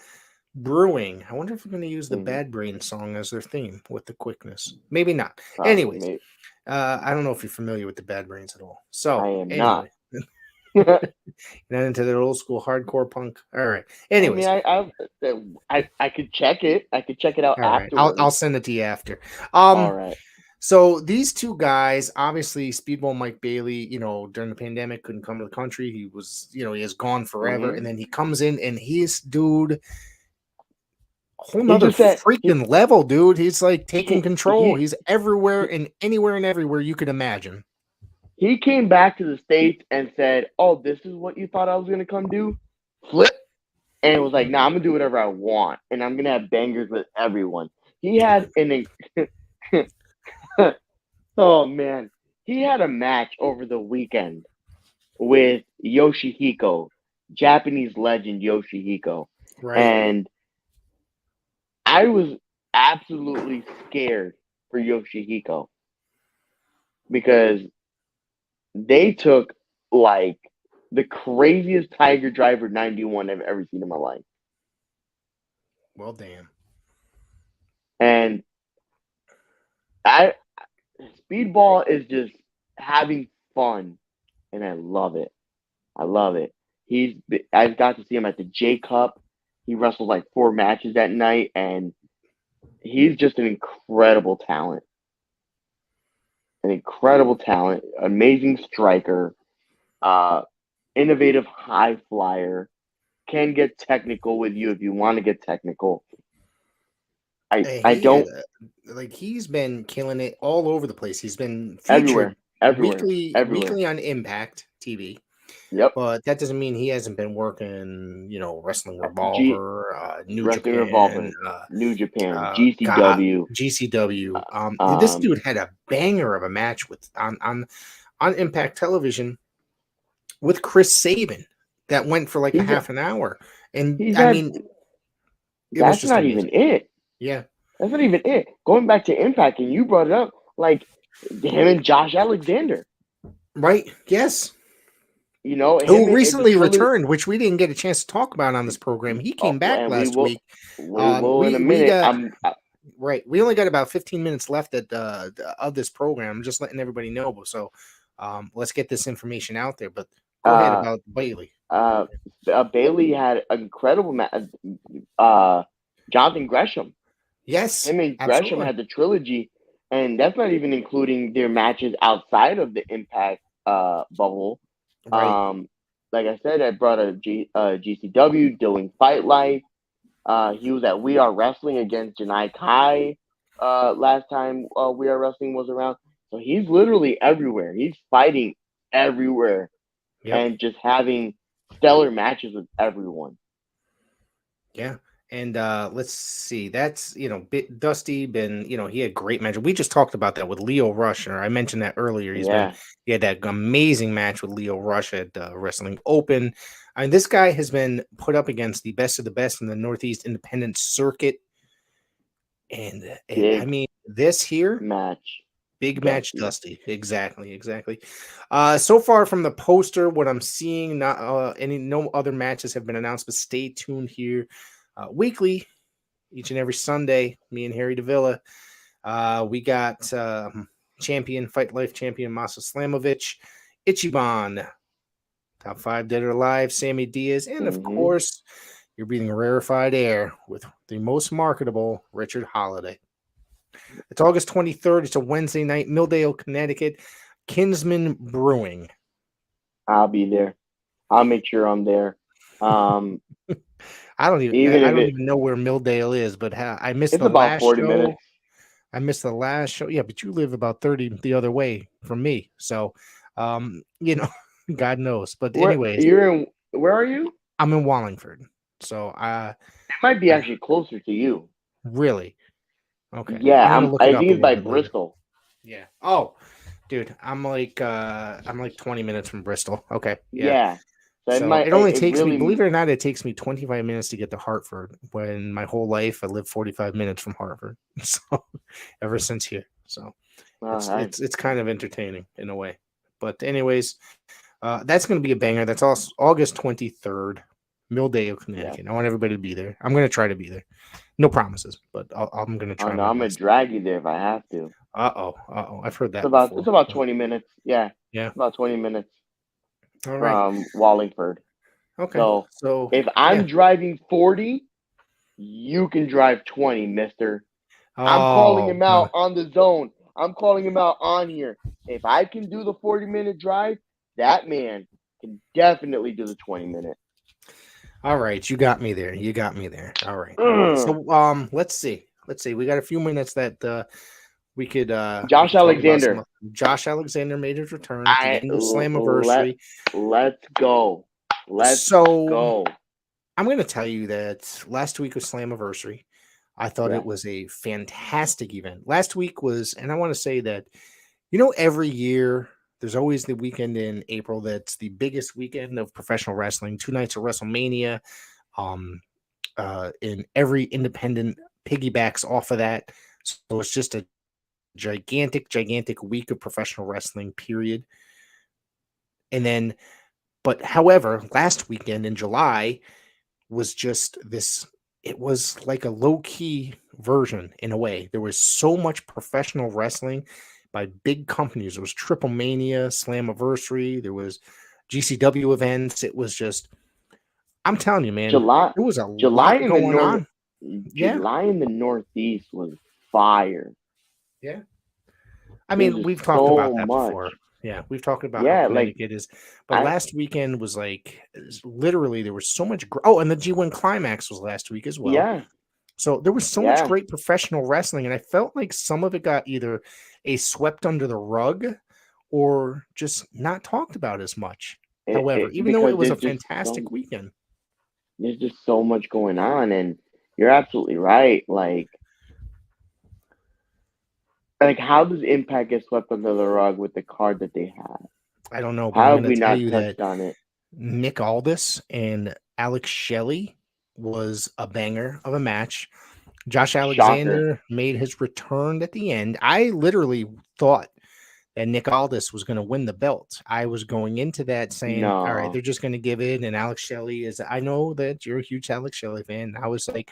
Brewing. I wonder if we're going to use the Bad Brain song as their theme with the quickness. Maybe not. Probably, Anyways, maybe. I don't know if you're familiar with the Bad Brains at all. I So, am not. anyway, not into their old school hardcore punk. All right. I mean, Anyways, I could check it. I could check it out all right. I'll afterwards. send it to you after. All right. So these two guys, obviously, Speedball Mike Bailey, during the pandemic couldn't come to the country. He was, he is gone forever, Mm-hmm. and then he comes in and he's dude. Whole He nother just said freaking level, dude. He's like taking control. he He's everywhere and anywhere and everywhere you could imagine. he came back to the States and said, "Oh, this is what you thought I was gonna come do? Flip." And it was like, "Nah, I'm gonna do whatever I want, and I'm gonna have bangers with everyone." He had an oh man, he had a match over the weekend with Yoshihiko, Japanese legend Yoshihiko. Right. And I was absolutely scared for Yoshihiko because they took like the craziest Tiger Driver 91 I've ever seen in my life. Well, damn. And I Speedball is just having fun and I love it. I love it. I got to see him at the J Cup. He wrestled like 4 matches that night and he's just an incredible talent. An incredible talent, amazing striker, uh, innovative high flyer, can get technical with you if you want to get technical. I He don't like he's been killing it all over the place. He's been featured everywhere, everywhere. weekly on Impact TV. Yep. But that doesn't mean he hasn't been working, Wrestling G Revolver, New Wrestling Japan, Revolver, New Japan, GCW. GCW. This Um, dude had a banger of a match with on Impact Television with Chris Sabin that went for like a he's half an hour, and he's I had. mean, it was That's just not even amazing. it. Yeah, That's not even it. Going back to Impact, and you brought it up, like him and Josh Alexander. right. Yes. You know, Who him and the recently trilogy. returned, which we didn't get a chance to talk about on this program. He came back And last week. we will in a We minute. got right. We only got about 15 minutes left of this program. I'm just letting everybody know. So let's get this information out there. But go ahead about Bailey. Bailey had an incredible match. Jonathan Gresham. Yes, Him and Gresham absolutely. had the trilogy, and that's not even including their matches outside of the Impact bubble. Right. Like I said, I brought a GCW doing Fight Life. He was at We Are Wrestling against Janai Kai last time We Are Wrestling was around. So he's literally everywhere. He's fighting everywhere Yep. and just having stellar matches with everyone. Yeah. And let's see. That's Dusty been he had great match. We just talked about that with Leo Rush, or I mentioned that earlier. He had that amazing match with Leo Rush at Wrestling Open. I mean, this guy has been put up against the best of the best in the Northeast Independent Circuit, and I mean this here Match. big match, Dusty. Exactly. So far from the poster, what I'm seeing, not no other matches have been announced, but stay tuned here. Weekly, each and every Sunday, me and Harry Davila. We got champion, Fight Life champion Masa Slamovich, Ichiban, top 5 dead or alive, Sammy Diaz, and of course, you're breathing rarefied air with the most marketable Richard Holiday. It's August 23rd. It's a Wednesday night, Milldale, Connecticut, Kinsman Brewing. I'll be there. I'll make sure I'm there. I don't even know where Milldale is, but I missed the about last 40 show. minutes. I missed the last show. Yeah, but you live about 30 the other way from me. So, God knows. But anyways, where are you? I'm in Wallingford. So it might be actually closer to you. Really? Okay. Yeah, I think it's by Bristol. Yeah. Oh, dude, I'm like 20 minutes from Bristol. Okay. Yeah. So it only takes me, believe it or not, it takes me 25 minutes to get to Hartford, when my whole life I lived 45 minutes from Hartford. So ever since here. So it's kind of entertaining in a way. But anyways, that's going to be a banger. That's also August 23rd, Milldale, Connecticut. I want everybody to be there. I'm going to try to be there. No promises, but I'm going to try. I'm going to drag you there if I have to. Uh-oh. I've heard that before. It's about 20 minutes. Yeah. Yeah. About 20 minutes. All right. From Wallingford. Okay. So if I'm driving 40, you can drive 20, mister. I'm calling him out on the zone. I'm calling him out on here. If I can do the 40-minute drive, that man can definitely do the 20-minute. All right, you got me there. All right. So let's see. We got a few minutes that we could Josh Alexander. Josh Alexander made his return at the end of Slammiversary. Let's go. Let's go. I'm going to tell you that last week was Slammiversary. I thought it was a fantastic event. Last week was, and I want to say that, Every year there's always the weekend in April that's the biggest weekend of professional wrestling. 2 nights of WrestleMania. Um, in every independent piggybacks off of that. So it's just a gigantic week of professional wrestling, period. And then, but however, last weekend in July was just this, it was like a low key version in a way. There was so much professional wrestling by big companies. There was Triple Mania, Slammiversary, there was GCW events. It was just, I'm telling you, man, July, there was a July lot in the going north, on. Yeah. July in the Northeast was fire. Yeah. I There was mean, just we've talked about so that before. much. Yeah, we've talked about how Yeah, like Connecticut is, but I, last weekend was like literally there was so much. Oh, and the G1 Climax was last week as well. yeah, So there was so much yeah. great professional wrestling, and I felt like some of it got either a swept under the rug or just not talked about as much. However, even though Because it was a fantastic weekend, there's just so much going on, and you're absolutely right. Like how does Impact get swept under the rug with the card that they have? I don't know, but I'm How have going we to tell not you that touched on it? Nick Aldis and Alex Shelley was a banger of a match. Josh Shocker. Alexander made his return at the end. I literally thought that Nick Aldis was going to win the belt. I was going into that saying, all right, No, they're just going to give it. And Alex Shelley is, I know that you're a huge Alex Shelley fan. I was like,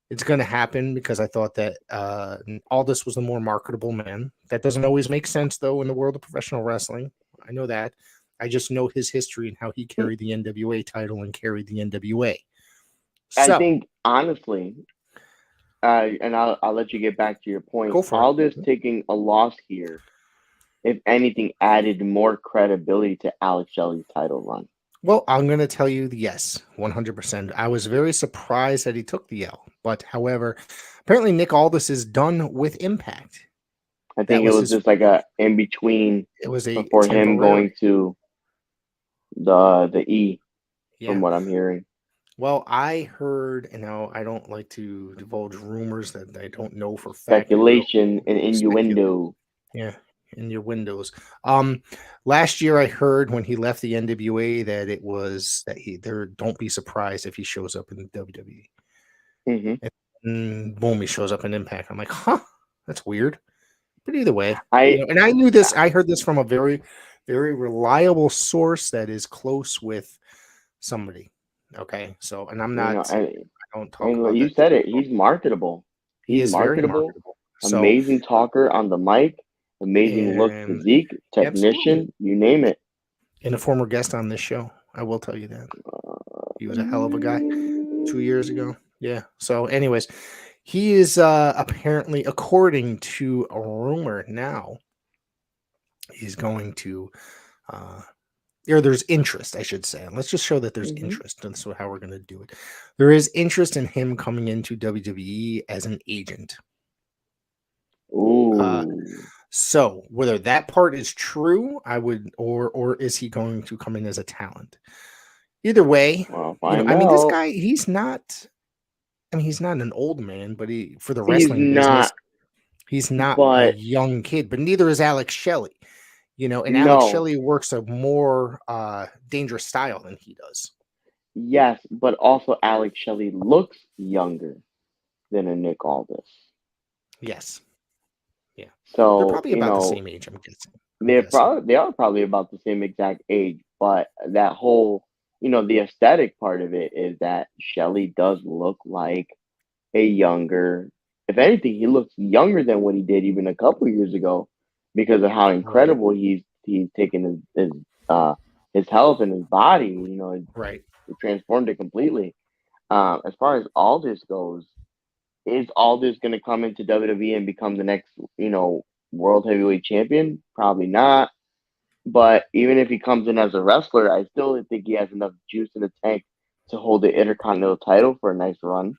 it's going to happen because I thought that Aldis was the more marketable man. That doesn't always make sense, though, in the world of professional wrestling. I know that. I just know his history and how he carried the NWA title and carried the NWA. I So think honestly, and I'll let you get back to your point. go for it. Aldis taking a loss here, if anything, added more credibility to Alex Shelley's title run. Well, I'm going to tell you yes, 100%. I was very surprised that he took the L. But however, apparently Nick Aldis is done with Impact. I That think it was was his, just like a in between it was a before him temporary. going to the E, from Yeah. what I'm hearing. Well, I heard, I don't like to divulge rumors that I don't know for fact. I real Speculation and speculate. innuendo. Yeah, in your windows. Last year I heard when he left the NWA that it was that he there. Don't be surprised if he shows up in the WWE. Hmm. And boom, he shows up in Impact. I'm like, huh, that's weird. But either way, I and I knew this. I heard this from a very reliable source that is close with somebody. Okay, so and I'm you know not. I don't talk and about you that. said it. He's marketable. He He's is very marketable. marketable. So Amazing talker on the mic. Amazing look, and physique, absolutely, technician. You name it. and a former guest on this show. I will tell you that he was a hell of a guy 2 years Mm, ago. Yeah. So, anyways, he is apparently, according to a rumor now, he's going to uh or there's interest, I should say. Let's just show that there's mhm. interest. And so how we're going to do it. There is interest in him coming into WWE as an agent. Uh Ooh. so whether that part is true, I would or is he going to come in as a talent? Either way, Well, find I mean, this out. guy, he's not an old man, but he for the He's wrestling business, not, he's not a but young kid, but neither is Alex Shelley. And Alex no. Shelley works a more dangerous style than he does. Yes, but also Alex Shelley looks younger than a Nick Aldis. Yes. Yeah. They're So, probably about the same age, I'm guessing. they are probably about the same exact age, but that whole, the aesthetic part of it is that Shelley does look like a younger, if anything, he looks younger than what he did even a couple years ago because of how Right. incredible he's taken his health and his body. Right. It transformed it completely. As far as Aldis goes, is Aldis going to come into WWE and become the next, world heavyweight champion? Probably not. But even if he comes in as a wrestler, I still think he has enough juice in the tank to hold the Intercontinental title for a nice run.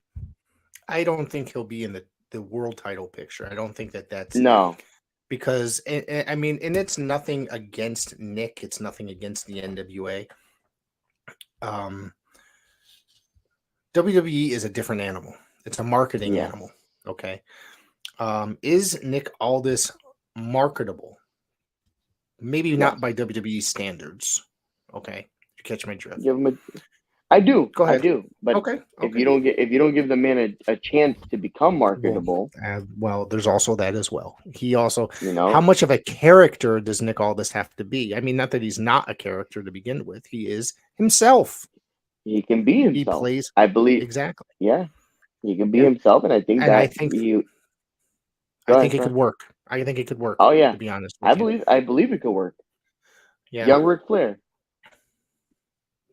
I don't think he'll be in the world title picture. I don't think that's No, because I mean, and it's nothing against Nick. It's nothing against the NWA. Um, WWE is a different animal. It's a marketing yes, animal. Okay. Is Nick Aldis marketable. Maybe not Yes. by WWE standards. Okay, you catch my drift. Give him a. I do. Go I ahead. do. But Okay. if Okay. you don't give the man a chance to become Well, marketable, well, there's also that as well. He also, you how know, much of a character does Nick Aldis have to be? I mean, not that he's not a character to begin with. He is himself. he can be He himself. plays I believe. exactly. Yeah, he can be Yeah, himself, and I think and that he. I Go think ahead, it could sir. work. I think it could work. Oh yeah, To be honest with you. I believe it could work. Yeah. Young Ric Flair.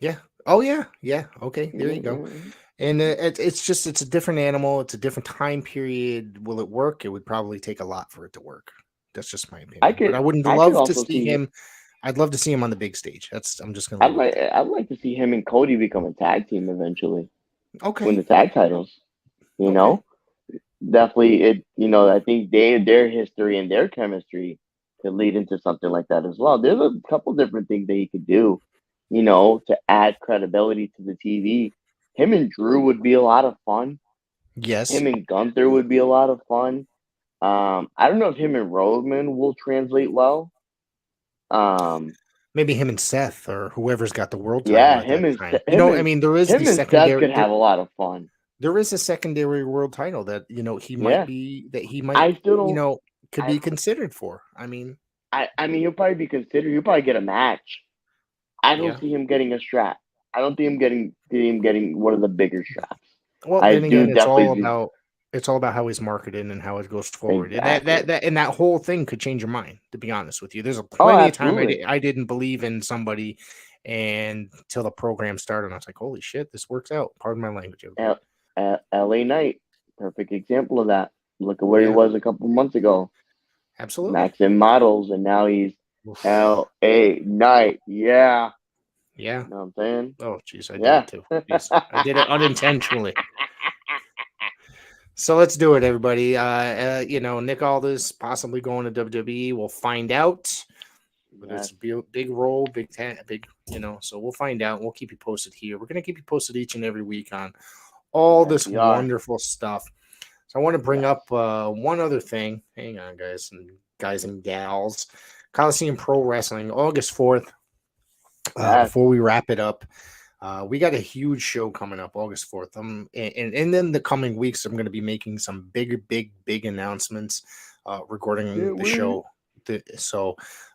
Yeah. Oh yeah. Yeah. Okay. There you go. Mhm. And it's a different animal. It's a different time period. Will it work? It would probably take a lot for it to work. That's just my opinion. But I could love to also see see. him. I'd love to see him on the big stage. I'm just gonna leave it at that. I'd like to see him and Cody become a tag team eventually. Win Okay. the tag titles. You Okay. know, definitely. I think their history and their chemistry could lead into something like that as well. There's a couple different things that he could do. To add credibility to the TV. Him and Drew would be a lot of fun. Yes. Him and Gunther would be a lot of fun. I don't know if him and Roman will translate well. Um, Maybe him and Seth or whoever's got the world title yeah, at that time. I mean, him and Seth could have a lot of fun. there is a secondary world title that Yeah, he might I still don't. could I be considered for. I mean, I mean, he'll probably be considered. He'll probably get a match. I don't yeah. see him getting a strap. I don't see him getting one of the bigger straps. Well, I then do again, definitely it's all about how he's marketed and how it goes forward. And exactly. that whole thing could change your mind, to be honest with you. There's a Oh, plenty of time absolutely. I didn't believe in somebody and till the program started, and I was like, holy shit, this works out. Pardon my language, everybody. L.A. Knight, perfect example of that. Look at where he Yeah, was a couple months ago. absolutely. Max in models, and now he's Oof. L.A. Knight. Yeah, Yeah. you know what I'm saying? Oh, jeez, I did Yeah. it too. Jeez, I did it unintentionally. So let's do it, everybody. Nick Aldis possibly going to WWE. We'll find out whether it's Yes. a big role, big. So we'll find out. We'll keep you posted here. We're gonna keep you posted each and every week on all Yes, this we are. wonderful stuff. So I want to bring Yes. up one other thing. Hang on, guys and gals. Coliseum Pro Wrestling, August 4th. Yes. Before we wrap it up, we got a huge show coming up August 4th. And then the coming weeks, I'm going to be making some big announcements regarding Can't the wait. show.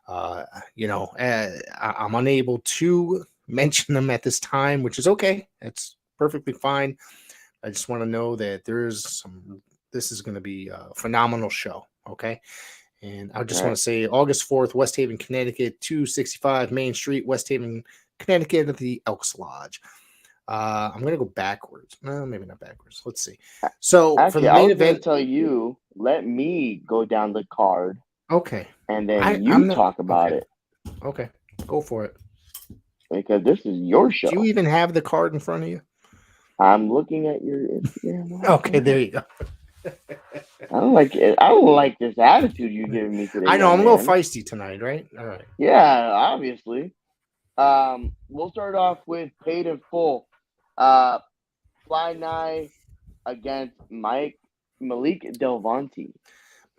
I'm unable to mention them at this time, which is okay. That's perfectly fine. I just want to know that this is going to be a phenomenal show. Okay. And I just Okay. want to say August 4th, West Haven, Connecticut, 265 Main Street, West Haven, Connecticut at the Elks Lodge. I'm going to go backwards. No, maybe not backwards. Let's see. So for Actually, the I main was gonna event, tell you, let me go down the card, okay. and then I'm you not talk about okay. it Okay, go for it. because this is your Do you show. even have the card in front of you? I'm looking at your Instagram right Okay, there now. you go. I don't like it. I don't like this attitude you're giving me today, I know young I'm a little man. feisty tonight, right? All right. Yeah, obviously. We'll start off with paid in full. Fly Nye against Malik Delvanti.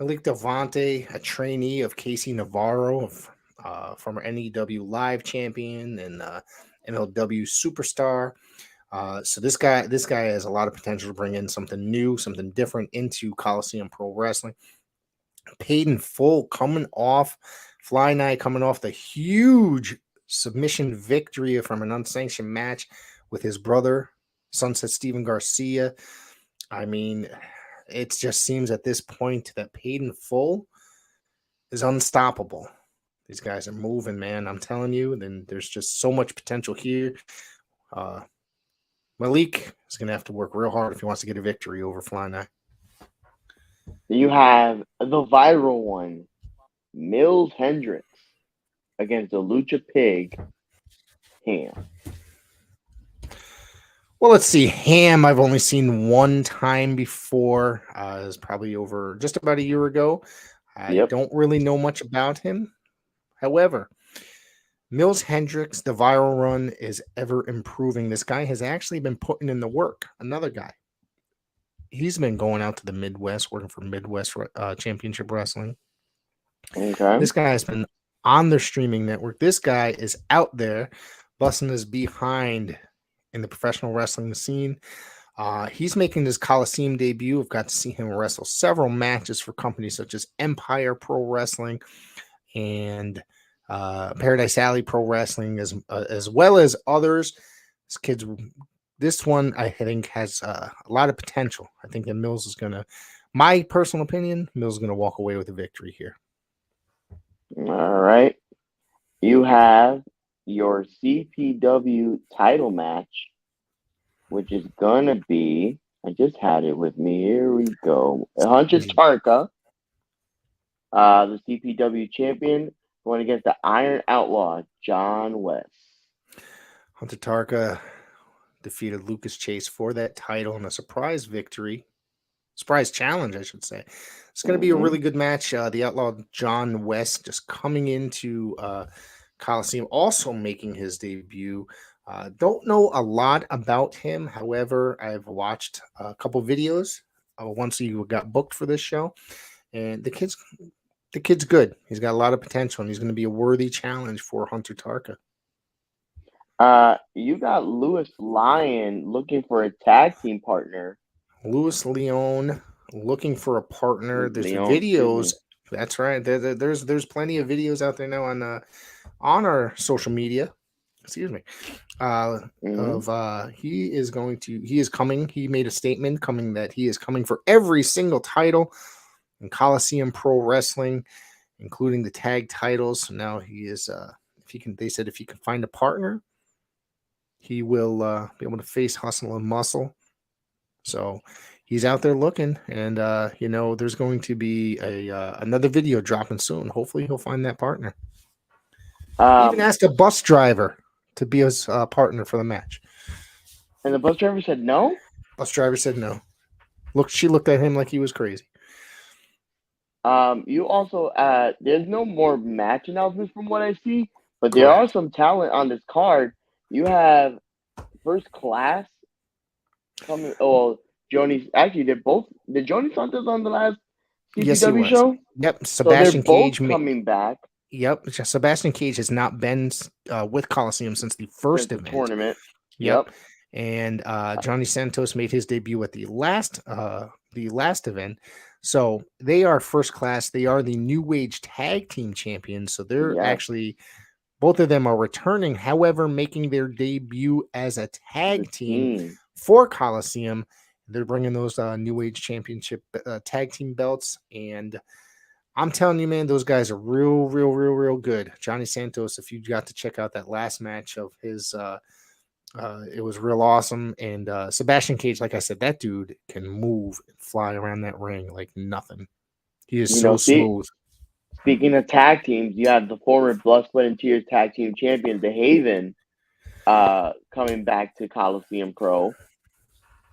Malik Devante, a trainee of Casey Navarro, former NEW Live champion and MLW superstar. So this guy has a lot of potential to bring in something new, something different into Coliseum Pro Wrestling. Paid in full, Fly Night coming off the huge submission victory from an unsanctioned match with his brother, Sunset Steven Garcia. I mean, it just seems at this point that Paid in Full is unstoppable. These guys are moving, man. I'm telling you. Then there's just so much potential here. Uh, Malik is going to have to work real hard if he wants to get a victory over Fly Night. You have the viral one, Mills Hendricks against the Lucha Pig, Ham. Well, let's see. Ham, I've only seen one time before. It was probably over just about a year ago. I Yep. don't really know much about him. However, Mills Hendricks, the viral run is ever improving. This guy has actually been putting in the work. Another guy. He's been going out to the Midwest, working for Midwest Championship Wrestling. Okay. This guy has been on their streaming network. This guy is out there busting his behind in the professional wrestling scene. He's making his Coliseum debut. I've got to see him wrestle several matches for companies such as Empire Pro Wrestling and Paradise Alley Pro Wrestling, as well as others. This one I think has a lot of potential. I think that Mills is gonna, my personal opinion, Mills is gonna walk away with a victory here. All right. You have your CPW title match, which is gonna be. I just had it with me. Here we go. Hunter Tarka, the CPW champion, going against the Iron Outlaw, John West. Hunter Tarka defeated Lucas Chase for that title in a surprise victory. Surprise challenge, I should say. It's going to be a really good match. The Outlaw John West just coming into Coliseum, also making his debut. Don't know a lot about him. However, I've watched a couple videos once he got booked for this show, and the kid's good. He's got a lot of potential, and he's going to be a worthy challenge for Hunter Tarka. You got Lewis Lyon looking for a tag team partner. Louis Leon looking for a partner. There's videos. That's right. There's plenty of videos out there now on our social media. Excuse me. He is coming. He made a statement coming that he is coming for every single title in Coliseum Pro Wrestling, including the tag titles. So now he is if he can, they said if he can find a partner, he will be able to face Hustle and Muscle. So he's out there looking, and there's going to be another video dropping soon. Hopefully, he'll find that partner. He even asked a bus driver to be his partner for the match, and the bus driver said no. Bus driver said no. She looked at him like he was crazy. You also there's no more match announcements from what I see, but there are some talent on this card. You have First Class coming. Oh, Joni. Actually, they're both. Did Joni Santos on the last CPW show? Yep. Sebastian Cage coming back. Yep. Sebastian Cage has not been with Coliseum since the first event. Tournament. Yep. And Johnny Santos made his debut at the last event. So they are First Class. They are the New Age Tag Team Champions. So they're actually, both of them are returning. However, making their debut as a tag team for Coliseum. They're bringing those New Age Championship tag team belts. And I'm telling you, man, those guys are real good. Johnny Santos, if you got to check out that last match of his, it was real awesome. And Sebastian Cage, like I said, that dude can move and fly around that ring like nothing. He is so smooth. Speaking of tag teams, you have the former Blood, Sweat, and Tears tag team champions, the Haven, coming back to Coliseum Pro.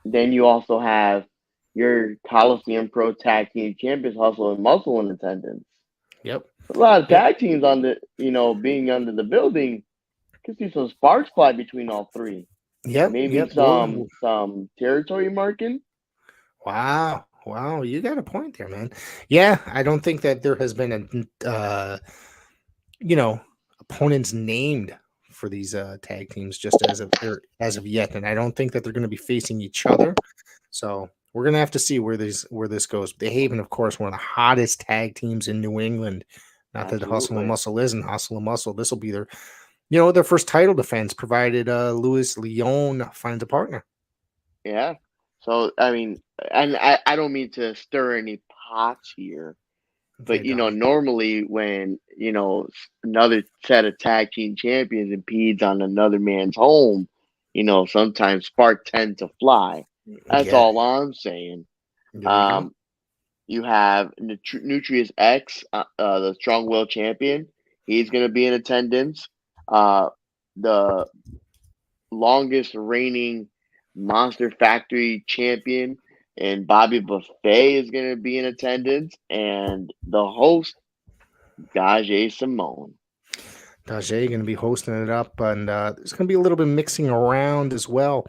Then you also have your Coliseum Pro tag team champions, Hustle and Muscle, in attendance. Yep. A lot of tag teams on the, being under the building. Could see some sparks fly between all three. Yep. Maybe some territory marking. Wow, you got a point there, man. Yeah, I don't think that there has been opponents named for these tag teams just as of yet, and I don't think that they're going to be facing each other. So we're going to have to see where this goes. The Haven, of course, one of the hottest tag teams in New England. Not that Hustle and Muscle isn't. Hustle and Muscle, this will be their first title defense, provided Louis Leon finds a partner. Yeah. So, I mean, and I don't mean to stir any pots here, but, normally when, another set of tag team champions impedes on another man's home, sometimes sparks tend to fly. That's all I'm saying. You have Nutrius X, the Strong Will champion. He's going to be in attendance. The longest reigning Monster Factory champion and Bobby Buffet is going to be in attendance, and the host, Dajé Simone. Dajé going to be hosting it up, and there's going to be a little bit mixing around as well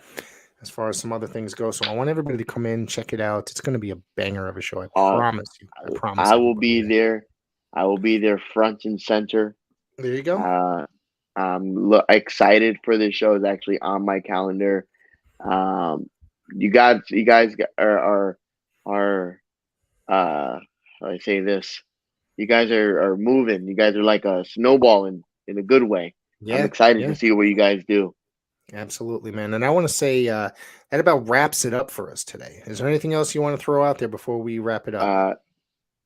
as far as some other things go. So I want everybody to come in, check it out. It's going to be a banger of a show. I promise you. I will be there. I will be there front and center. There you go. I'm excited for this show. It's actually on my calendar. Um, you guys are how do I say this? You guys are moving. You guys are like a snowball in a good way. I'm Yeah, excited to yeah, see what you guys do. absolutely, man. And I want to say that about wraps it up for us today. Is there anything else you want to throw out there before we wrap it up? Uh,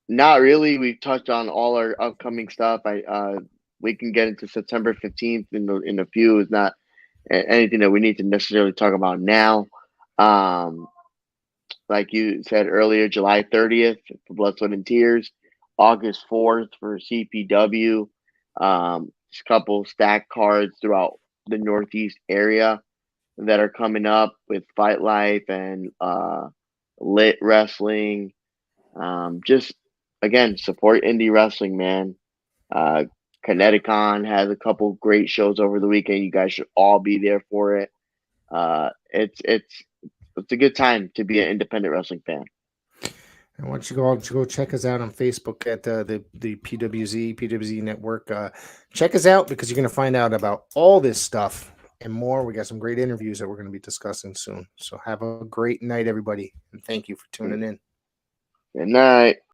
Not really. We've touched on all our upcoming stuff. I We can get into September 15th in a few. It's not anything that we need to necessarily talk about now. Um, like you said earlier, July 30th for Blood, Sweat, and Tears, August 4th for CPW. Just a couple stack cards throughout the Northeast area that are coming up with Fight Life and Lit Wrestling. Just again, support indie wrestling, man. Uh, Kineticon has a couple great shows over the weekend. You guys should all be there for it. It's a good time to be an independent wrestling fan. And why don't you go check us out on Facebook at the PWZ Network. Check us out because you're going to find out about all this stuff and more. We got some great interviews that we're going to be discussing soon. So have a great night, everybody, and thank you for tuning in. Good night.